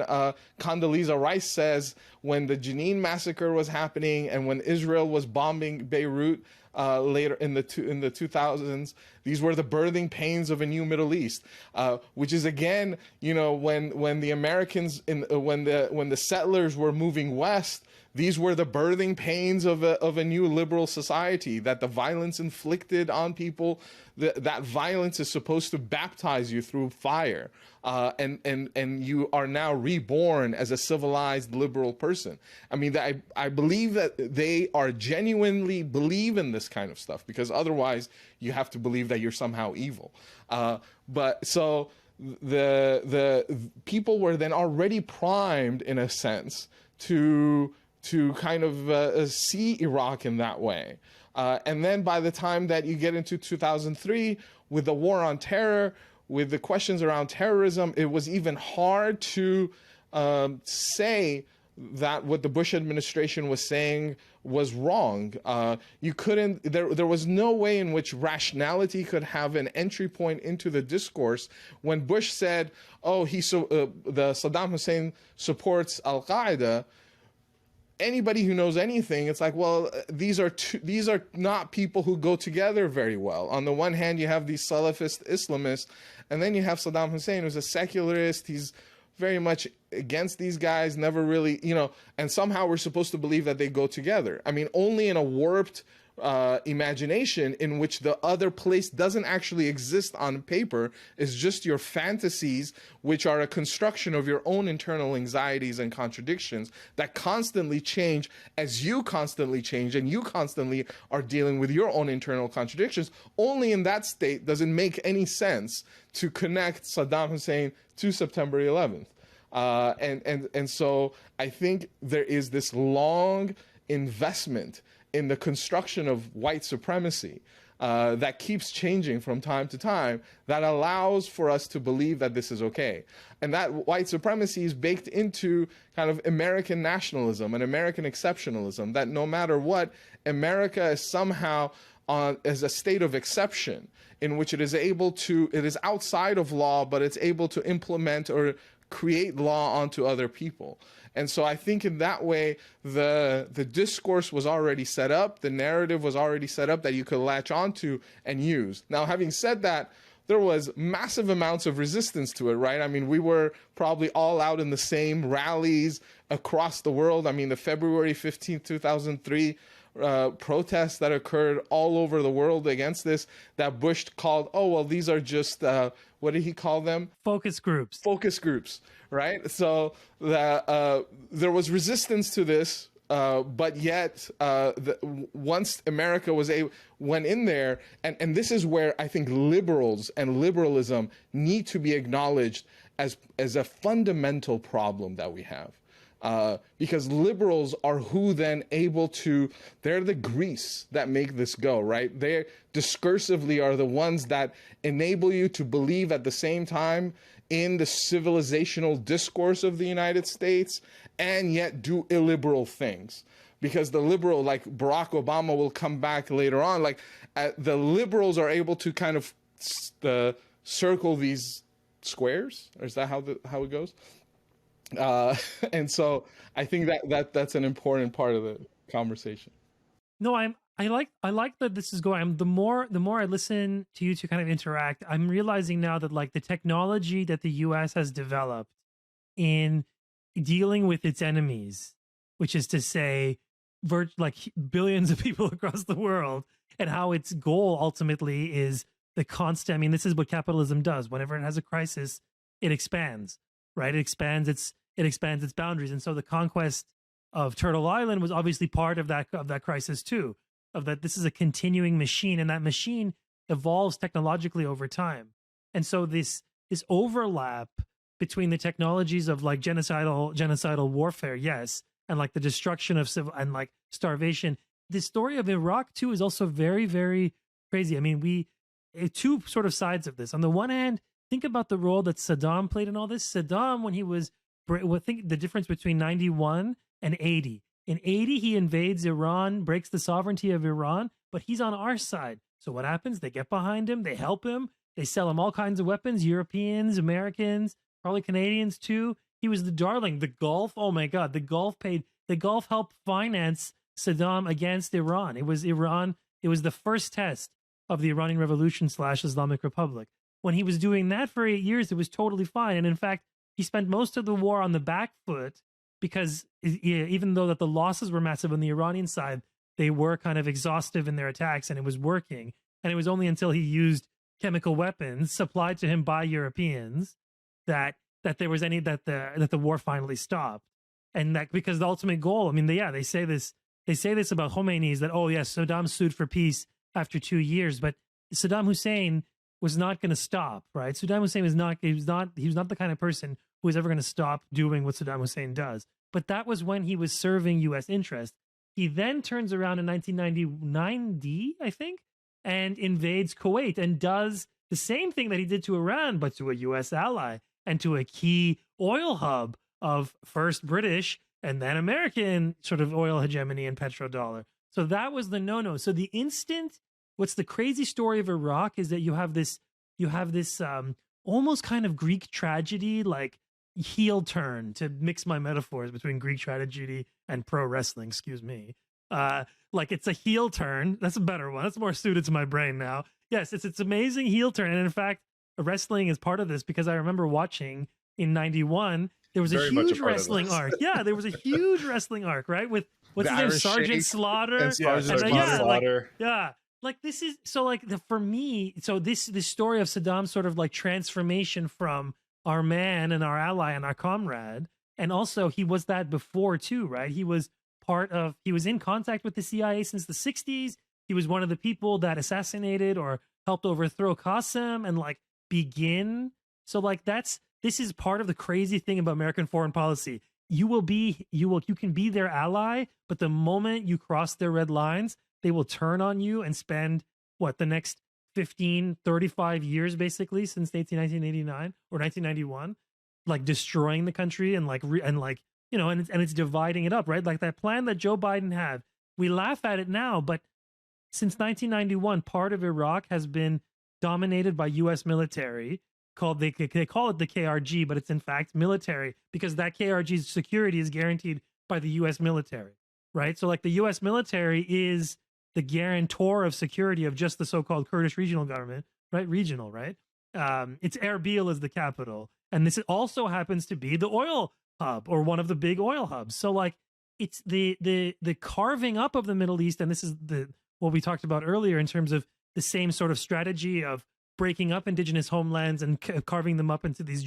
Condoleezza Rice says when the Jenin massacre was happening and when Israel was bombing Beirut later in the 2000s. These were the birthing pains of a new Middle East, which is again, when the Americans when the settlers were moving west, these were the birthing pains of a new liberal society, that the violence inflicted on people, that violence is supposed to baptize you through fire, and you are now reborn as a civilized liberal person. I mean, I believe that they are genuinely believe in this kind of stuff, because otherwise you have to believe that you're somehow evil. But so the people were then already primed in a sense to kind of see Iraq in that way. And then by the time that you get into 2003, with the war on terror, with the questions around terrorism, it was even hard to say that what the Bush administration was saying was wrong. You couldn't, there was no way in which rationality could have an entry point into the discourse when Bush said, oh, the Saddam Hussein supports Al-Qaeda. anybody who knows anything, it's like, well, these are not people who go together very well. On the one hand, you have these Salafist Islamists, and then you have Saddam Hussein, who's a secularist. He's very much against these guys, never really, and somehow we're supposed to believe that they go together. I mean, only in a warped imagination in which the other place doesn't actually exist on paper, is just your fantasies, which are a construction of your own internal anxieties and contradictions that constantly change as you constantly change, and you constantly are dealing with your own internal contradictions. Only in that state does it make any sense to connect Saddam Hussein to September 11th. And so I think there is this long investment in the construction of white supremacy that keeps changing from time to time, that allows for us to believe that this is okay. And that white supremacy is baked into kind of American nationalism and American exceptionalism, that no matter what, America is somehow as a state of exception in which it is outside of law, but it's able to implement or create law onto other people. And so I think in that way, the discourse was already set up, the narrative was already set up that you could latch onto and use. Now, having said that, there was massive amounts of resistance to it, right? I mean, we were probably all out in the same rallies across the world. I mean, the February 15th, 2003 protests that occurred all over the world against this, that Bush called, oh, well, these are just, what did he call them? Focus groups. Focus groups, right? So there was resistance to this, but yet once America went in there, and this is where I think liberals and liberalism need to be acknowledged as a fundamental problem that we have. Because liberals are who then they're the grease that make this go, right? They discursively are the ones that enable you to believe at the same time in the civilizational discourse of the United States and yet do illiberal things. Because the liberal, like Barack Obama will come back later on, like the liberals are able to kind of circle these squares, or is that how it goes? And so I think that's an important part of the conversation. No, I like that this is going. The more I listen to you two kind of interact, I'm realizing now that like the technology that the US has developed in dealing with its enemies, which is to say like billions of people across the world, and how its goal ultimately is the constant. I mean, this is what capitalism does. Whenever it has a crisis, it expands. Right, it expands its boundaries, and so the conquest of Turtle Island was obviously part of that crisis too. Of that, this is a continuing machine, and that machine evolves technologically over time. And so this overlap between the technologies of like genocidal warfare, yes, and like the destruction of civil and like starvation. The story of Iraq too is also very, very crazy. I mean, two sort of sides of this. On the one hand, think about the role that Saddam played in all this. Saddam, when he was, think the difference between 91 and 80. In 80, he invades Iran, breaks the sovereignty of Iran, but he's on our side. So what happens? They get behind him, they help him, they sell him all kinds of weapons, Europeans, Americans, probably Canadians too. He was the darling. The Gulf, oh my God, the Gulf helped finance Saddam against Iran. It was the first test of the Iranian Revolution / Islamic Republic. When he was doing that for 8 years, it was totally fine. And in fact, he spent most of the war on the back foot because even though that the losses were massive on the Iranian side, they were kind of exhaustive in their attacks and it was working. And it was only until he used chemical weapons supplied to him by Europeans that the war finally stopped. And that because the ultimate goal, I mean, they say this about Khomeini is that, oh yes, Saddam sued for peace after 2 years, but Saddam Hussein was not going to stop, right? Saddam Hussein was not the kind of person who was ever going to stop doing what Saddam Hussein does. But that was when he was serving U.S. interests. He then turns around in 1990, I think, and invades Kuwait and does the same thing that he did to Iran, but to a U.S. ally and to a key oil hub of first British and then American sort of oil hegemony and petrodollar. So that was the no-no. So the instant, what's the crazy story of Iraq is that you have this almost kind of Greek tragedy, like heel turn, to mix my metaphors between Greek tragedy and pro wrestling, excuse me. Like it's a heel turn. That's a better one. That's more suited to my brain now. Yes, it's amazing heel turn. And in fact, wrestling is part of this because I remember watching in 91, there was a huge wrestling arc. Yeah, there was a huge wrestling arc, right? With what's his name? Sergeant Slaughter. And Sergeant Slaughter. Like this is so like for me, so this story of Saddam's sort of like transformation from our man and our ally and our comrade, and also he was that before too, right? He was in contact with the CIA since the 60s. He was one of the people that assassinated or helped overthrow Qasem and like begin. So like this is part of the crazy thing about American foreign policy. You can be their ally, but the moment you cross their red lines, they will turn on you and spend the next 35 years basically since 1989 or 1991, like destroying the country and and it's dividing it up, right? Like that plan that Joe Biden had. We laugh at it now, but since 1991, part of Iraq has been dominated by U.S. military. They call it the KRG, but it's in fact military because that KRG's security is guaranteed by the U.S. military, right? So like the U.S. military is the guarantor of security of just the so-called Kurdish regional government, right? Regional, right? It's Erbil is the capital, and this also happens to be the oil hub or one of the big oil hubs. So like it's the carving up of the Middle East, and this is what we talked about earlier in terms of the same sort of strategy of breaking up indigenous homelands and carving them up into these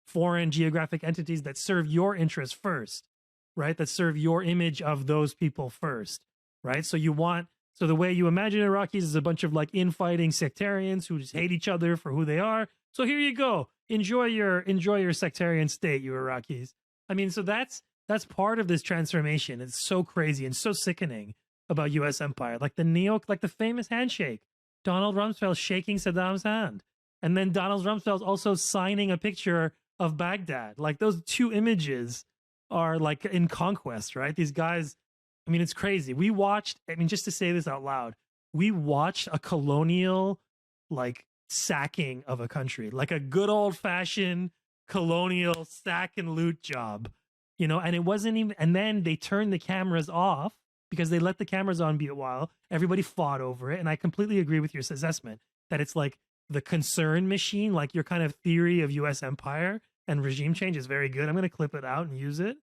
foreign geographic entities that serve your interests first, right? That serve your image of those people first, right? So the way you imagine Iraqis is a bunch of like infighting sectarians who just hate each other for who they are. So here you go. Enjoy your sectarian state, you Iraqis. I mean, so that's part of this transformation. It's so crazy and so sickening about U.S. empire, like the famous handshake, Donald Rumsfeld shaking Saddam's hand, and then Donald Rumsfeld also signing a picture of Baghdad. Like those two images are like in conquest, right? These guys. I mean, it's crazy. Just to say this out loud, we watched a colonial like sacking of a country, like a good old fashioned colonial sack and loot job, and it wasn't even, and then they turned the cameras off because they let the cameras on be a while. Everybody fought over it. And I completely agree with your assessment that it's like the concern machine, like your kind of theory of US empire and regime change is very good. I'm going to clip it out and use it.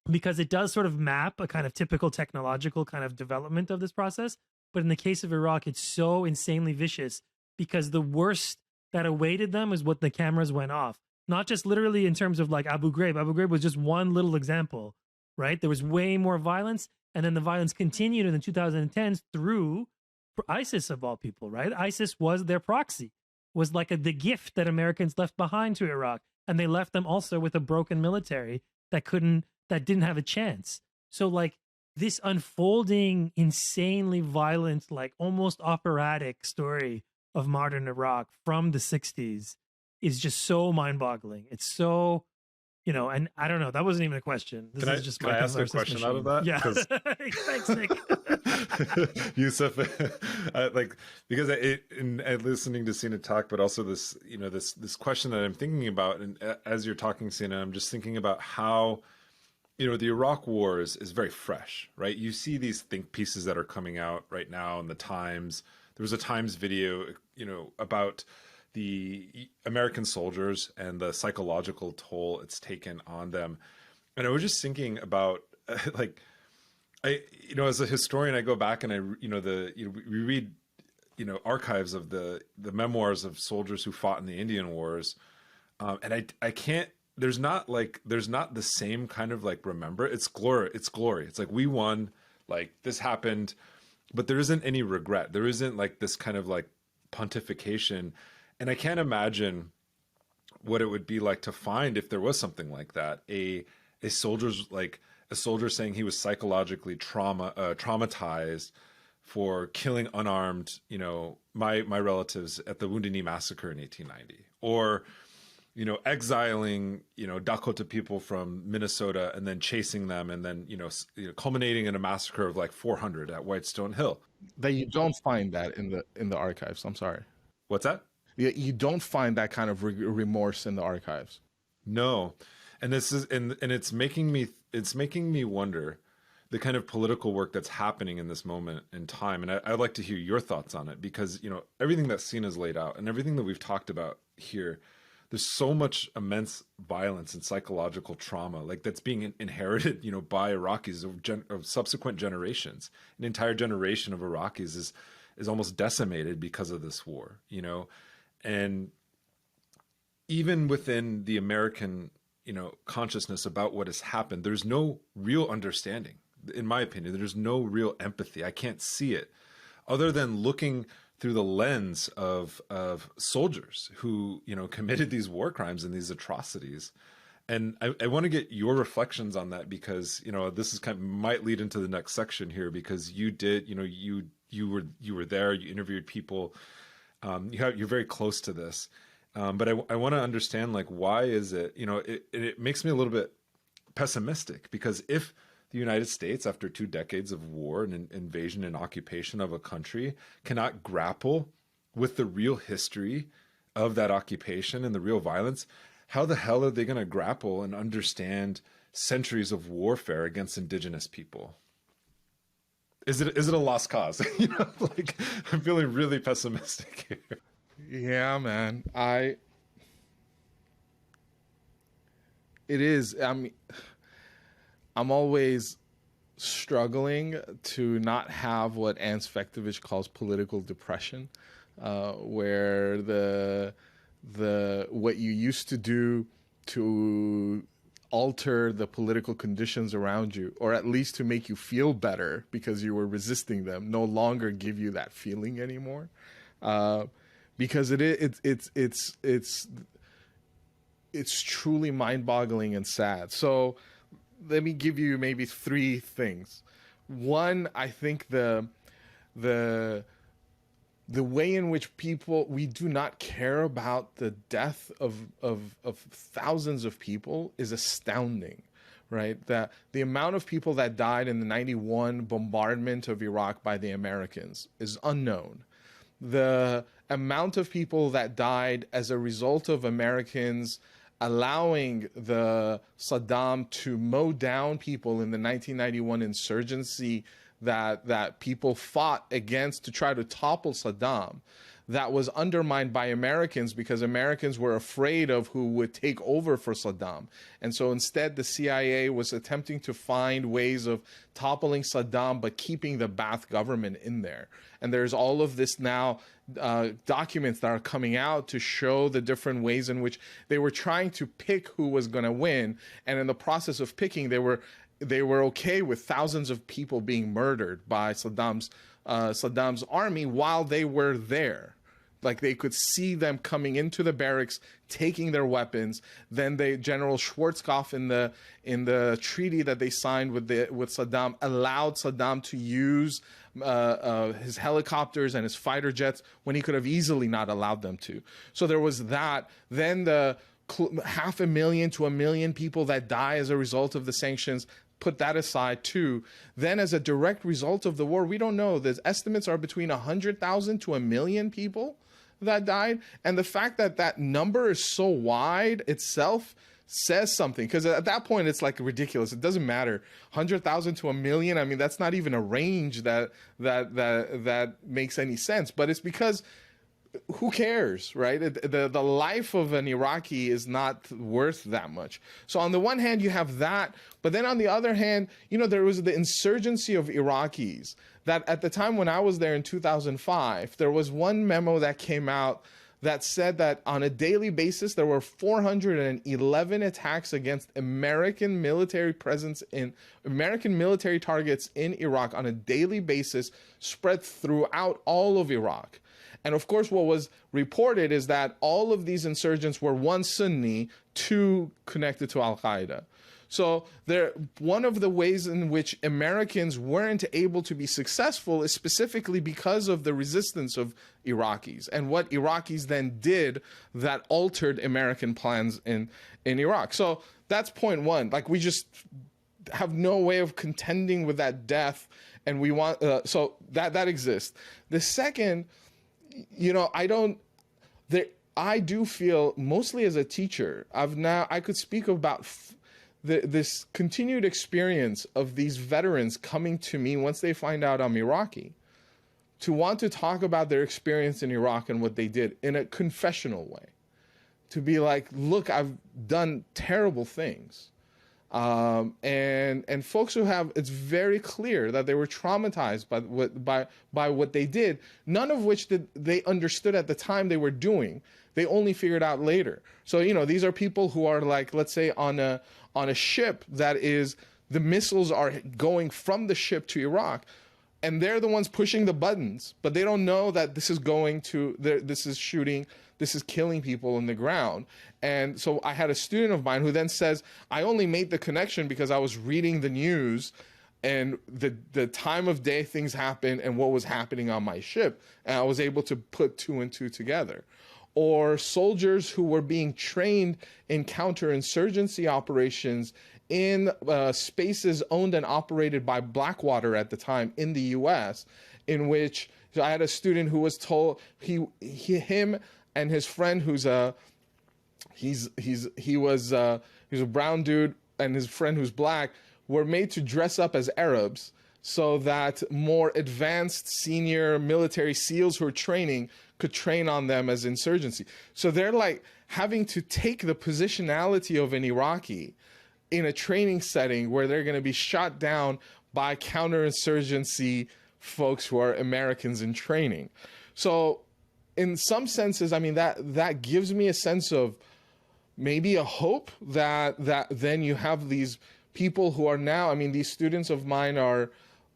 Because it does sort of map a kind of typical technological kind of development of this process. But in the case of Iraq, it's so insanely vicious because the worst that awaited them is what the cameras went off. Not just literally in terms of like Abu Ghraib. Abu Ghraib was just one little example, right? There was way more violence. And then the violence continued in the 2010s through ISIS of all people, right? ISIS was their proxy, was like the gift that Americans left behind to Iraq. And they left them also with a broken military that didn't have a chance. So like this unfolding, insanely violent, like almost operatic story of modern Iraq from the 60s is just so mind-boggling. It's so, and I don't know, that wasn't even a question. This is just can I ask a question out of that? Yeah. Thanks, Nick. Yousef, because in listening to Sina talk, but also this, this question that I'm thinking about, and as you're talking, Sina, I'm just thinking about how, the Iraq War is very fresh, right? You see these think pieces that are coming out right now in the Times. There was a Times video, about the American soldiers and the psychological toll it's taken on them. And I was just thinking about, as a historian, I go back and we read, archives of the memoirs of soldiers who fought in the Indian Wars. And I can't, there's not the same kind of like remember. It's glory. It's like we won, like this happened, but there isn't any regret. There isn't like this kind of like pontification, and I can't imagine what it would be like to find if there was something like that. A soldier saying he was psychologically traumatized for killing unarmed, my relatives at the Wounded Knee massacre in 1890, or exiling, Dakota people from Minnesota and then chasing them and then, culminating in a massacre of like 400 at Whitestone Hill. That you don't find that in the archives. I'm sorry. What's that? You don't find that kind of remorse in the archives. No. And this is and it's making me wonder the kind of political work that's happening in this moment in time. And I'd like to hear your thoughts on it, because, you know, everything that Sina's laid out and everything that we've talked about here, there's so much immense violence and psychological trauma, like that's being inherited, you know, by Iraqis of subsequent generations. An entire generation of Iraqis is almost decimated because of this war, you know. And even within the American, you know, consciousness about what has happened, there's no real understanding. In my opinion, there's no real empathy. I can't see it other than looking through the lens of soldiers who, you know, committed these war crimes and these atrocities. And I want to get your reflections on that, because, you know, this is kind of might lead into the next section here, because you did, you know, you were there, you interviewed people, you're very close to this. But I want to understand, like, why is it, you know, it makes me a little bit pessimistic, because if the United States, after 2 decades of war and invasion and occupation of a country, cannot grapple with the real history of that occupation and the real violence, how the hell are they going to grapple and understand centuries of warfare against indigenous people? Is it a lost cause? You know, like, I'm feeling really pessimistic here. Yeah, man. It is. I mean, I'm always struggling to not have what Affective calls political depression, where the what you used to do to alter the political conditions around you, or at least to make you feel better because you were resisting them, no longer give you that feeling anymore. Because it's truly mind-boggling and sad. So let me give you maybe 3 things. One, I think the way in which we do not care about the death of thousands of people is astounding, right? That the amount of people that died in the 91 bombardment of Iraq by the Americans is unknown. The amount of people that died as a result of Americans allowing the Saddam to mow down people in the 1991 insurgency that people fought against to try to topple Saddam, that was undermined by Americans because Americans were afraid of who would take over for Saddam. And so instead, the CIA was attempting to find ways of toppling Saddam, but keeping the Ba'ath government in there. And there's all of this now, documents that are coming out to show the different ways in which they were trying to pick who was going to win. And in the process of picking, they were okay with thousands of people being murdered by Saddam's army while they were there. Like, they could see them coming into the barracks, taking their weapons. Then General Schwarzkopf in the treaty that they signed with Saddam allowed Saddam to use his helicopters and his fighter jets when he could have easily not allowed them to. So there was that. Then the 500,000 to 1 million people that die as a result of the sanctions, put that aside too. Then as a direct result of the war, we don't know. The estimates are between 100,000 to 1 million people that died. And the fact that that number is so wide itself says something, because at that point it's like ridiculous. It doesn't matter. 100,000 to 1 million. I mean, that's not even a range that makes any sense. But it's because who cares, right? The life of an Iraqi is not worth that much. So on the one hand, you have that, but then on the other hand, you know, there was the insurgency of Iraqis that at the time when I was there in 2005, there was one memo that came out that said that on a daily basis, there were 411 attacks against American military presence in American military targets in Iraq on a daily basis, spread throughout all of Iraq. And of course, what was reported is that all of these insurgents were 1 Sunni, 2 connected to Al-Qaeda. So one of the ways in which Americans weren't able to be successful is specifically because of the resistance of Iraqis and what Iraqis then did that altered American plans in Iraq. So that's point one. Like, we just have no way of contending with that death, and we want so that exists. The second, you know, I do feel, mostly as a teacher, I could speak about this continued experience of these veterans coming to me once they find out I'm Iraqi, to want to talk about their experience in Iraq and what they did in a confessional way. To be like, look, I've done terrible things. And folks who have, it's very clear that they were traumatized by what they did, none of which they understood at the time they were doing. They only figured out later. So, you know, these are people who are like, let's say on a ship that is, the missiles are going from the ship to Iraq, and they're the ones pushing the buttons, but they don't know that this is this is killing people on the ground. And so I had a student of mine who then says, I only made the connection because I was reading the news and the time of day things happened and what was happening on my ship, and I was able to put two and two together. Or soldiers who were being trained in counterinsurgency operations in spaces owned and operated by Blackwater at the time in the U.S., in which I had a student who was told him and his friend who's he was a brown dude, and his friend who's black were made to dress up as Arabs so that more advanced senior military SEALs who are training could train on them as insurgency. So they're like having to take the positionality of an Iraqi in a training setting where they're going to be shot down by counterinsurgency folks who are Americans in training. So in some senses, I mean, that gives me a sense of maybe a hope that then you have these people who are now, I mean, these students of mine are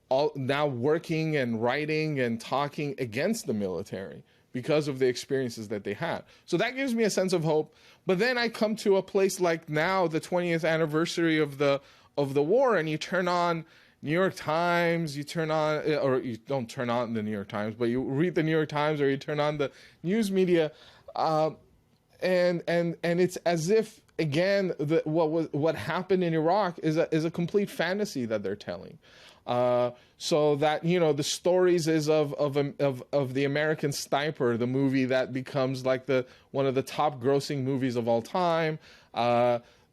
all now working and writing and talking against the military because of the experiences that they had. So that gives me a sense of hope. But then I come to a place like now, the 20th anniversary of the war, and you turn on New York Times, you turn on, or you don't turn on the New York Times, but you read the New York Times or you turn on the news media, and it's as if, again, what happened in Iraq is a complete fantasy that they're telling. So that, you know, the stories is of the American Sniper, the movie that becomes like one of the top grossing movies of all time.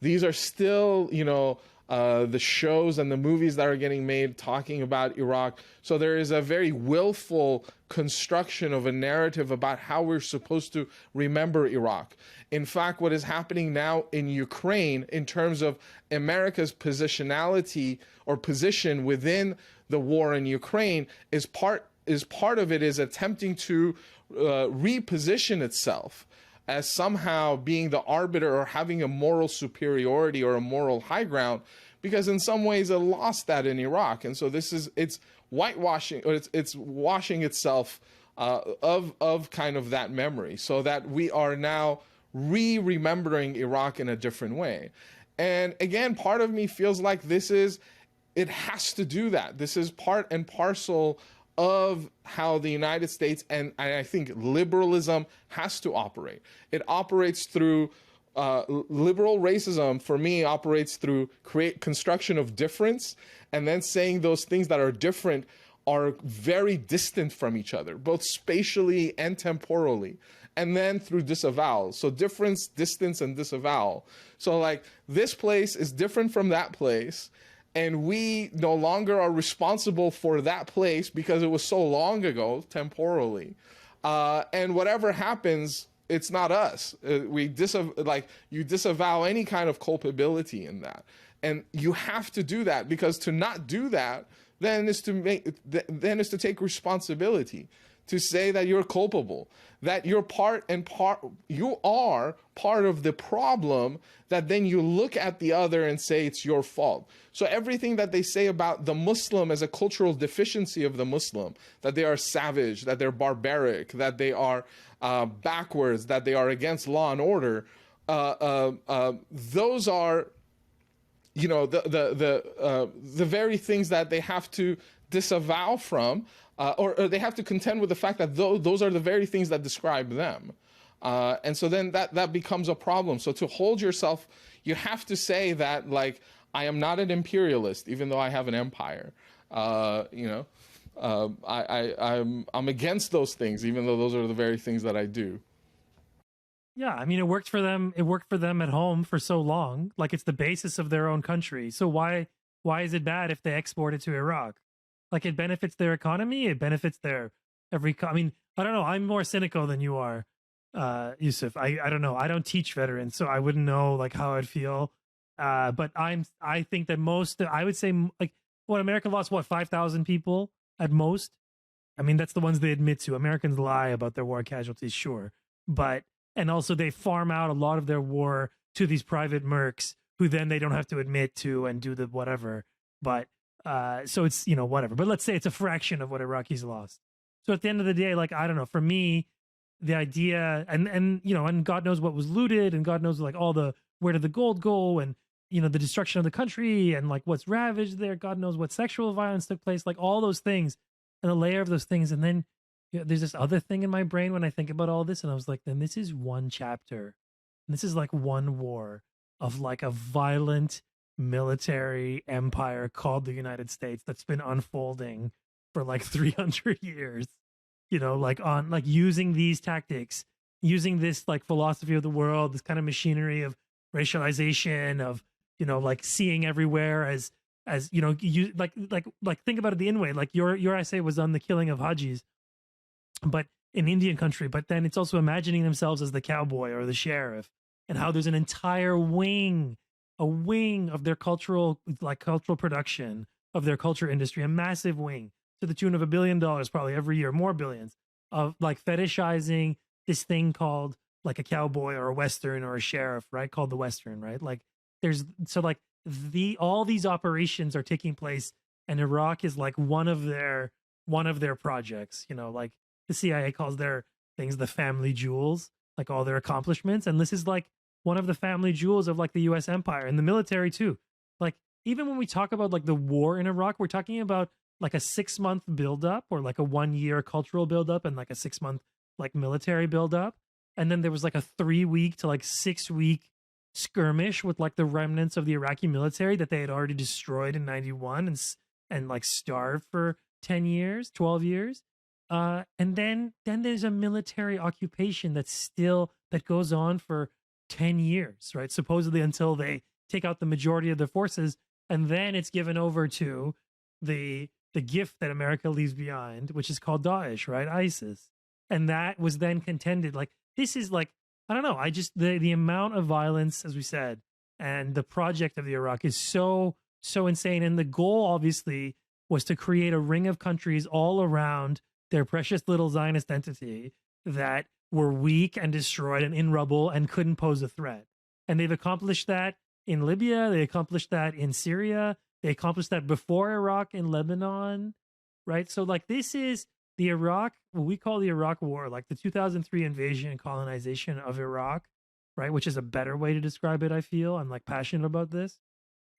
These are still, you know, the shows and the movies that are getting made talking about Iraq. So there is a very willful construction of a narrative about how we're supposed to remember Iraq. In fact, what is happening now in Ukraine in terms of America's positionality or position within the war in Ukraine is part of it is attempting to reposition itself as somehow being the arbiter or having a moral superiority or a moral high ground, because in some ways it lost that in Iraq. And so it's whitewashing, or it's washing itself of kind of that memory, so that we are now remembering Iraq in a different way. And again, part of me feels like it has to do that. This is part and parcel of how the United States and I think liberalism has to operate. It operates through liberal racism, for me, operates through construction of difference, and then saying those things that are different are very distant from each other, both spatially and temporally, and then through disavowal. So difference, distance, and disavowal. So like, this place is different from that place, and we no longer are responsible for that place because it was so long ago, temporally. And whatever happens, it's not us. You disavow any kind of culpability in that. And you have to do that, because to not do that then is to take responsibility, to say that you're culpable, that you are part of the problem, that then you look at the other and say it's your fault. So everything that they say about the Muslim as a cultural deficiency of the Muslim, that they are savage, that they're barbaric, that they are backwards, that they are against law and order, those are, you know, the very things that they have to disavow from, or they have to contend with the fact that those are the very things that describe them. And so then that becomes a problem. So to hold yourself, you have to say that, like, I am not an imperialist, even though I have an empire. I'm against those things, even though those are the very things that I do. Yeah, I mean, it worked for them. It worked for them at home for so long. Like it's the basis of their own country. So why is it bad if they export it to Iraq? Like it benefits their economy. It benefits their I mean, I don't know. I'm more cynical than you are, Yousef. I don't know. I don't teach veterans, so I wouldn't know like how I'd feel. But I think that most I would say like what America lost 5,000 people at most. I mean, that's the ones they admit to. Americans lie about their war casualties, sure, but and also they farm out a lot of their war to these private mercs who then they don't have to admit to and do the whatever. But so it's whatever. But let's say it's a fraction of what Iraqis lost. So at the end of the day, like I don't know, for me, the idea and God knows what was looted and God knows like all the where did the gold go and the destruction of the country and like what's ravaged there. God knows what sexual violence took place, like all those things and a layer of those things. And then there's this other thing in my brain when I think about all this. And I was like, then this is one chapter. And this is like one war of like a violent military empire called the United States that's been unfolding for like 300 years, like on like using these tactics, using this like philosophy of the world, this kind of machinery of racialization, of, like seeing everywhere as you like think about it the in way, like your essay was on the killing of Hajis, but in Indian country, but then it's also imagining themselves as the cowboy or the sheriff and how there's an entire wing of their cultural production of their culture industry, a massive wing to the tune of $1 billion probably every year, more billions, of like fetishizing this thing called like a cowboy or a Western or a sheriff, right? Called the Western, right? Like there's so like all these operations are taking place and Iraq is like one of their projects, like the CIA calls their things the family jewels, like all their accomplishments. And this is like one of the family jewels of like the US empire and the military too. Like even when we talk about like the war in Iraq, we're talking about like a 6-month buildup or like a 1-year cultural buildup and like a 6-month like military buildup. And then there was like a 3-week to like 6-week skirmish with like the remnants of the Iraqi military that they had already destroyed in 91 and like starved for 10 years, 12 years. And then there's a military occupation that goes on for 10 years, right? Supposedly until they take out the majority of the forces. And then it's given over to the gift that America leaves behind, which is called Daesh, right? ISIS. And that was then contended. Like, this is like, I don't know. I just, the amount of violence, as we said, and the project of the Iraq is so insane. And the goal, obviously, was to create a ring of countries all around their precious little Zionist entity that were weak and destroyed and in rubble and couldn't pose a threat. And they've accomplished that in Libya. They accomplished that in Syria. They accomplished that before Iraq in Lebanon, right? So like this is the Iraq, what we call the Iraq War, like the 2003 invasion and colonization of Iraq, right? Which is a better way to describe it, I feel. I'm like passionate about this.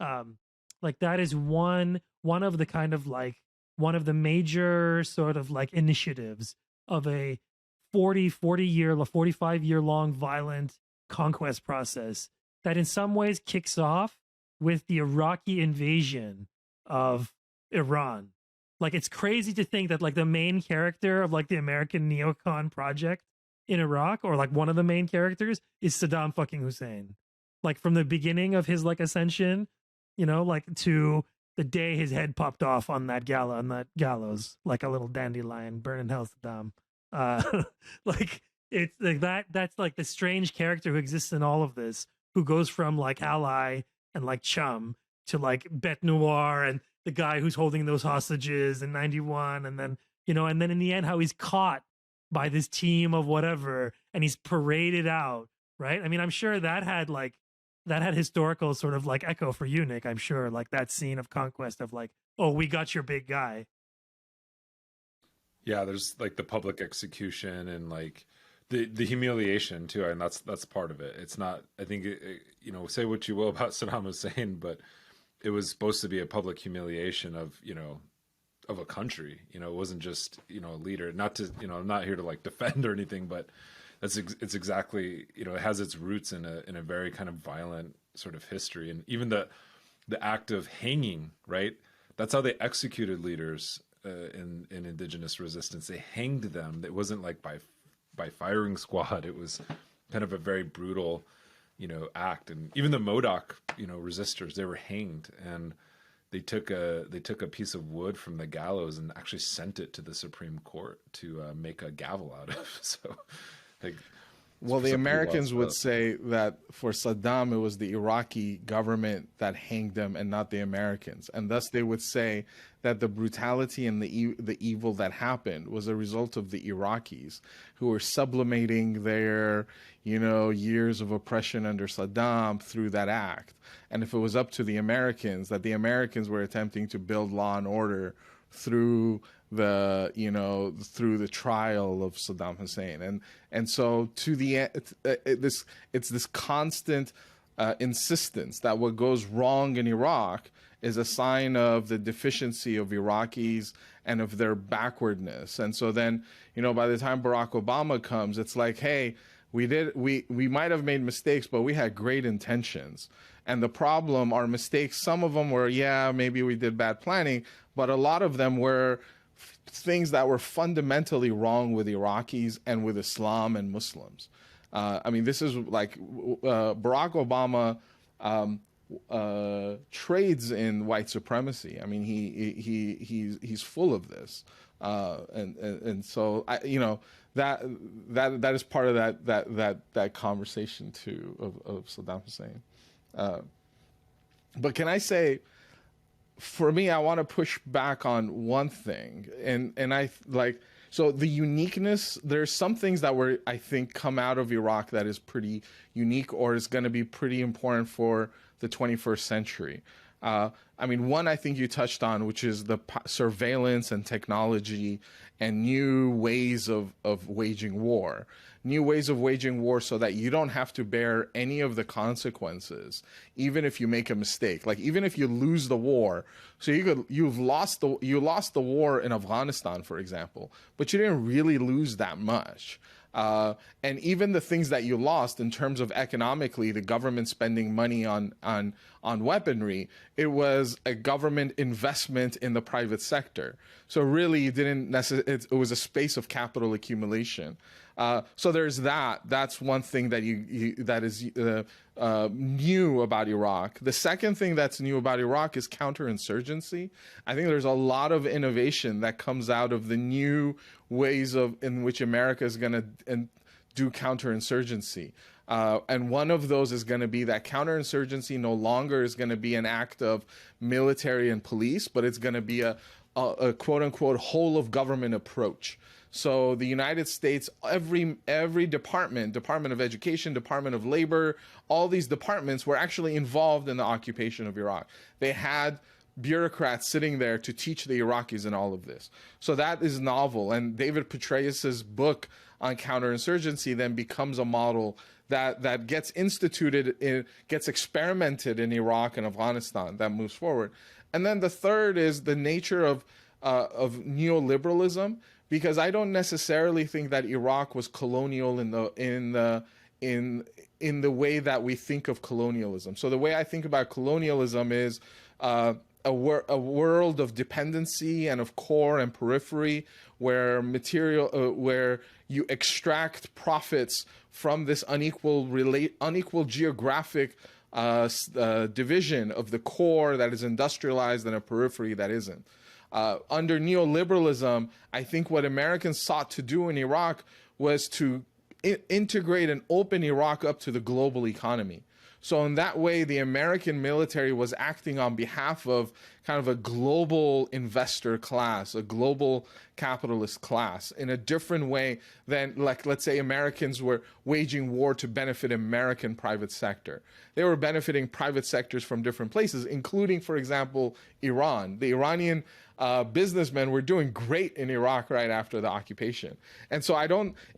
Like that is one of the kind of like, one of the major sort of like initiatives of a 45-year long violent conquest process that in some ways kicks off with the Iraqi invasion of Iran. Like it's crazy to think that like the main character of like the American neocon project in Iraq, or like one of the main characters, is Saddam fucking Hussein. Like from the beginning of his like ascension, like to the day his head popped off on that gallows, like a little dandelion burning hell Saddam. Like it's like that's like the strange character who exists in all of this, who goes from like ally and like chum to like bête noire and the guy who's holding those hostages in 91, and then and then in the end how he's caught by this team of whatever and he's paraded out, right? I mean, I'm sure that had historical sort of like echo for you, Nick. I'm sure like that scene of conquest of like, oh, we got your big guy. Yeah, there's like the public execution and like the humiliation too, and that's part of it. It's not, I think say what you will about Saddam Hussein, but it was supposed to be a public humiliation of of a country. It wasn't just a leader. Not to I'm not here to like defend or anything, but it's exactly it has its roots in a very kind of violent sort of history. And even the act of hanging, right? That's how they executed leaders in indigenous resistance. They hanged them. It wasn't like by firing squad. It was kind of a very brutal, act. And even the Modoc, resistors, they were hanged, and they took a piece of wood from the gallows and actually sent it to the Supreme Court to make a gavel out of. So, like, well, the Americans would say that for Saddam, it was the Iraqi government that hanged him and not the Americans. And thus they would say that the brutality and the evil that happened was a result of the Iraqis, who were sublimating their, years of oppression under Saddam through that act. And if it was up to the Americans, that the Americans were attempting to build law and order through through the trial of Saddam Hussein, and so to the it's this constant insistence that what goes wrong in Iraq is a sign of the deficiency of Iraqis and of their backwardness. And so then, by the time Barack Obama comes, it's like, hey, we might have made mistakes, but we had great intentions. And the problem, our mistakes, some of them were, maybe we did bad planning, but a lot of them were things that were fundamentally wrong with Iraqis and with Islam and Muslims. This is like Barack Obama trades in white supremacy. He's full of this, and so that is part of that conversation too of Saddam Hussein. But can I say, for me, I want to push back on one thing, and I like, so the uniqueness, there's some things that I think come out of Iraq that is pretty unique or is going to be pretty important for the 21st century. One I think you touched on, which is the surveillance and technology and new ways of waging war. New ways of waging war so that you don't have to bear any of the consequences, even if you make a mistake. Like, even if you lose the war, so you lost the war in Afghanistan, for example, but you didn't really lose that much. And even the things that you lost in terms of economically, the government spending money on weaponry, it was a government investment in the private sector. So really, you didn't necessarily. It was a space of capital accumulation. So there's that. That's one thing that that is new about Iraq. The second thing that's new about Iraq is counterinsurgency. I think there's a lot of innovation that comes out of the new ways in which America is going to do counterinsurgency. And one of those is going to be that counterinsurgency no longer is going to be an act of military and police, but it's going to be a quote unquote whole of government approach. So the United States, every Department of Education, Department of Labor, all these departments were actually involved in the occupation of Iraq. They had bureaucrats sitting there to teach the Iraqis in all of this. So that is novel. And David Petraeus's book on counterinsurgency then becomes a model that gets instituted, gets experimented in Iraq and Afghanistan, that moves forward. And then the third is the nature of neoliberalism, because I don't necessarily think that Iraq was colonial in the way that we think of colonialism. So the way I think about colonialism is a world of dependency and of core and periphery, where where you extract profits from this unequal geographic division of the core that is industrialized and a periphery that isn't. Under neoliberalism, I think what Americans sought to do in Iraq was to integrate and open Iraq up to the global economy. So in that way, the American military was acting on behalf of kind of a global investor class, a global capitalist class, in a different way than, like, let's say Americans were waging war to benefit American private sector. They were benefiting private sectors from different places, including, for example, Iran. The Iranian businessmen were doing great in Iraq right after the occupation. And so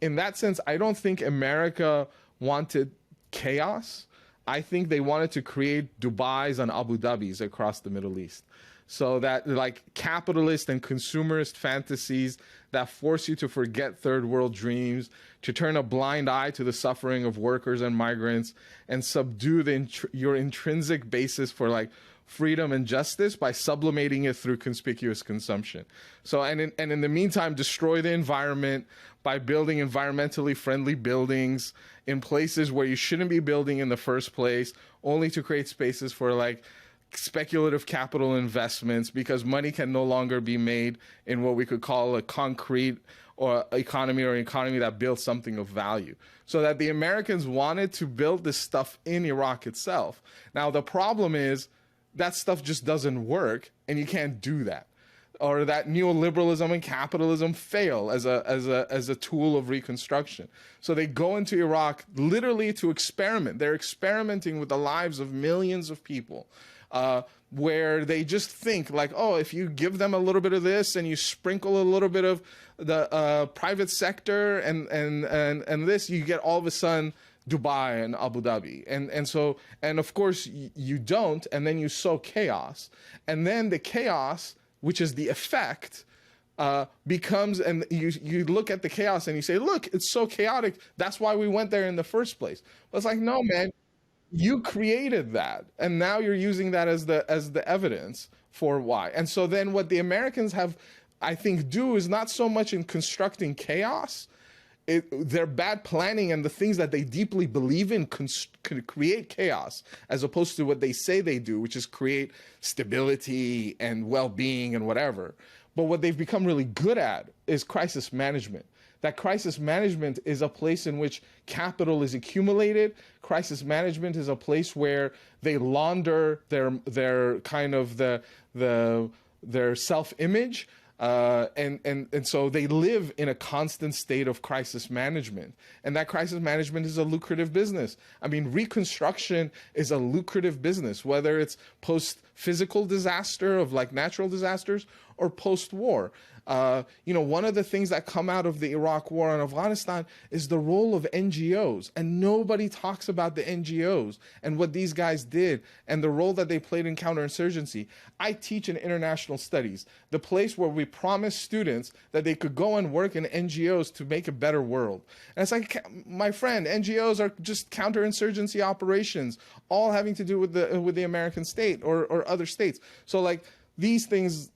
in that sense, I don't think America wanted chaos. I think they wanted to create Dubais and Abu Dhabis across the Middle East. So that, like, capitalist and consumerist fantasies that force you to forget third world dreams, to turn a blind eye to the suffering of workers and migrants, and subdue your intrinsic basis for, like, freedom and justice by sublimating it through conspicuous consumption. So, and in the meantime, destroy the environment by building environmentally friendly buildings in places where you shouldn't be building in the first place, only to create spaces for like speculative capital investments, because money can no longer be made in what we could call a concrete or economy, or an economy that builds something of value. So that the Americans wanted to build this stuff in Iraq itself. Now, the problem is that stuff just doesn't work, and you can't do that. Or that neoliberalism and capitalism fail as a tool of reconstruction. So they go into Iraq literally to experiment. They're experimenting with the lives of millions of people, where they just think like, oh, if you give them a little bit of this and you sprinkle a little bit of the private sector and this, you get all of a sudden Dubai and Abu Dhabi. And of course you don't, and then you sow chaos. And then the chaos, which is the effect, becomes, and you look at the chaos and you say, look, it's so chaotic. That's why we went there in the first place. But it's like, no, man, you created that. And now you're using that as the evidence for why. And so then what the Americans have, I think, do is not so much in constructing chaos. Their bad planning and the things that they deeply believe in create chaos, as opposed to what they say they do, which is create stability and well-being and whatever. But what they've become really good at is crisis management. That crisis management is a place in which capital is accumulated. Crisis management is a place where they launder their kind of their self-image. And so they live in a constant state of crisis management. And that crisis management is a lucrative business. I mean, reconstruction is a lucrative business, whether it's post-physical disaster of like natural disasters or post-war. One of the things that come out of the Iraq war and Afghanistan is the role of NGOs. And nobody talks about the NGOs and what these guys did and the role that they played in counterinsurgency. I teach in international studies, the place where we promised students that they could go and work in NGOs to make a better world. And it's like, my friend, NGOs are just counterinsurgency operations, all having to do with the American state or other states. So like these things,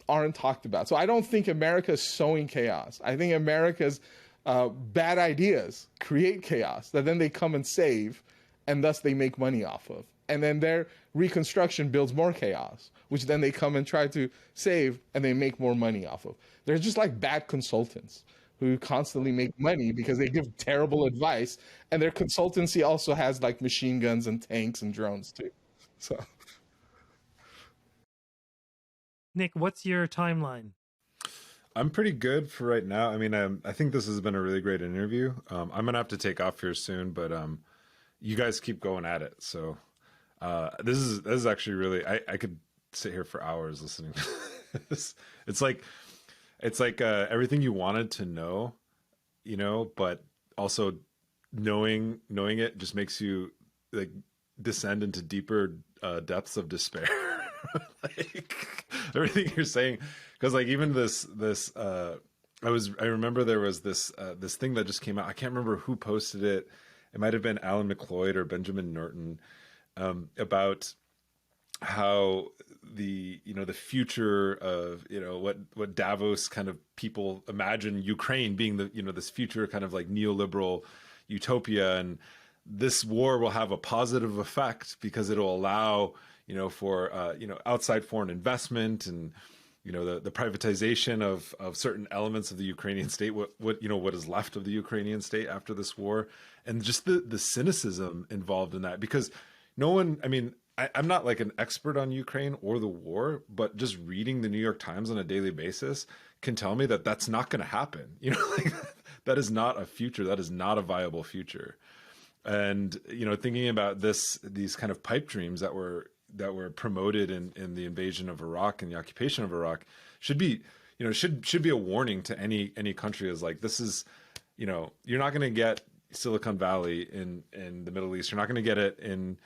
aren't talked about. So I don't think America is sowing chaos. I think America's bad ideas create chaos that then they come and save, and thus they make money off of. And then their reconstruction builds more chaos, which then they come and try to save, and they make more money off of. They're just like bad consultants who constantly make money because they give terrible advice, and their consultancy also has like machine guns and tanks and drones too. So. Nick, what's your timeline? I'm pretty good for right now. I mean, I think this has been a really great interview. I'm going to have to take off here soon, but you guys keep going at it. So this is actually really, I could sit here for hours listening to this. It's like everything you wanted to know, but also knowing it just makes you like descend into deeper depths of despair. Like everything you're saying, because like even this I remember there was this thing that just came out. I can't remember who posted it. It might have been Alan McLeod or Benjamin Norton, about how the future of what Davos kind of people imagine Ukraine being this future kind of like neoliberal utopia, and this war will have a positive effect because it'll allow for outside foreign investment and the privatization of certain elements of the Ukrainian state, what is left of the Ukrainian state after this war, and just the cynicism involved in that, because no one, I mean, I'm not like an expert on Ukraine or the war, but just reading the New York Times on a daily basis can tell me that that's not going to happen. Like, that is not a future. That is not a viable future. And thinking about these kind of pipe dreams that were promoted in the invasion of Iraq and the occupation of Iraq should be a warning to any country. Is like, this is, you're not going to get Silicon Valley in the Middle East. You're not going to get it in,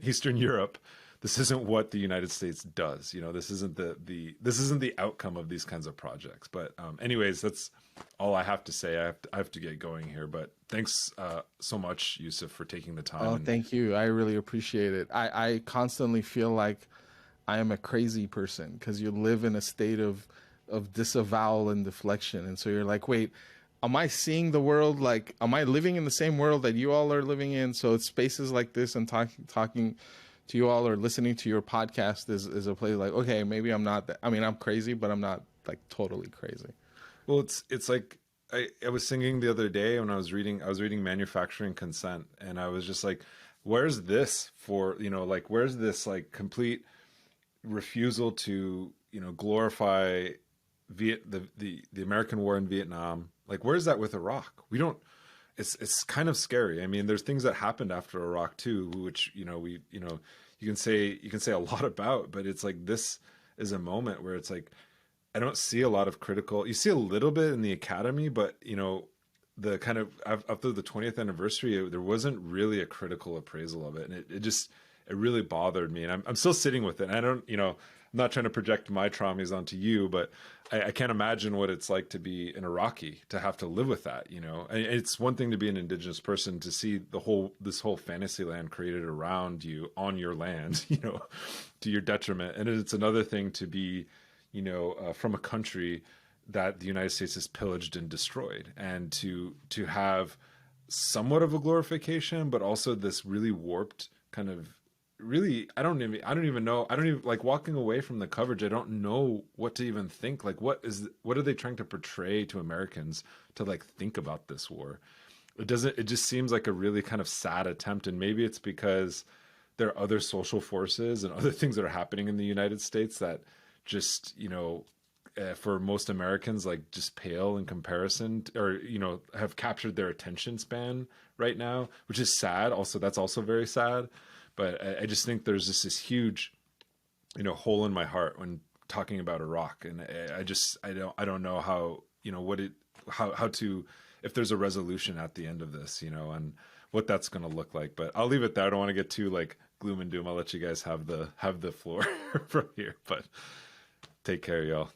Eastern Europe. this isn't what the United States does. You know, this isn't this isn't the outcome of these kinds of projects. But anyways, that's all I have to say. I have to get going here. But thanks so much, Yousef, for taking the time. Oh, thank you. I really appreciate it. I constantly feel like I am a crazy person because you live in a state of disavowal and deflection. And so you're like, wait, am I seeing the world? Like, am I living in the same world that you all are living in? So it's spaces like this and talking to you all or listening to your podcast is a place like, okay, maybe I'm not I mean, I'm crazy, but I'm not like totally crazy. Well, it's like I was singing the other day when I was reading Manufacturing Consent, and I was just like, where's this for, you know, like, where's this like complete refusal to, you know, glorify the American war in Vietnam? Like, where's that with Iraq? We don't. It's kind of scary. I mean, there's things that happened after Iraq too, which, you know, you can say a lot about, but it's like, this is a moment where it's like, I don't see a lot of critical. You see a little bit in the academy, but, you know, the kind of after the 20th anniversary, there wasn't really a critical appraisal of it, and it really bothered me, and I'm still sitting with it. And I don't, you know, I'm not trying to project my traumas onto you, but I can't imagine what it's like to be an Iraqi, to have to live with that, you know. And it's one thing to be an indigenous person, to see this whole fantasy land created around you on your land, you know, to your detriment. And it's another thing to be, you know, from a country that the United States has pillaged and destroyed, and to have somewhat of a glorification, but also this really warped kind of, really, I don't even know, like, walking away from the coverage, I don't know what to even think. Like, what are they trying to portray to Americans to like think about this war? It just seems like a really kind of sad attempt. And maybe it's because there are other social forces and other things that are happening in the United States that just, you know, for most Americans, like, just pale in comparison, or, you know, have captured their attention span right now, which is sad. Also, that's also very sad. But I just think there's just this huge, you know, hole in my heart when talking about Iraq, and I don't know how, you know, how to, if there's a resolution at the end of this, you know, and what that's going to look like. But I'll leave it there. I don't want to get too like gloom and doom. I'll let you guys have the floor from here. But take care, y'all.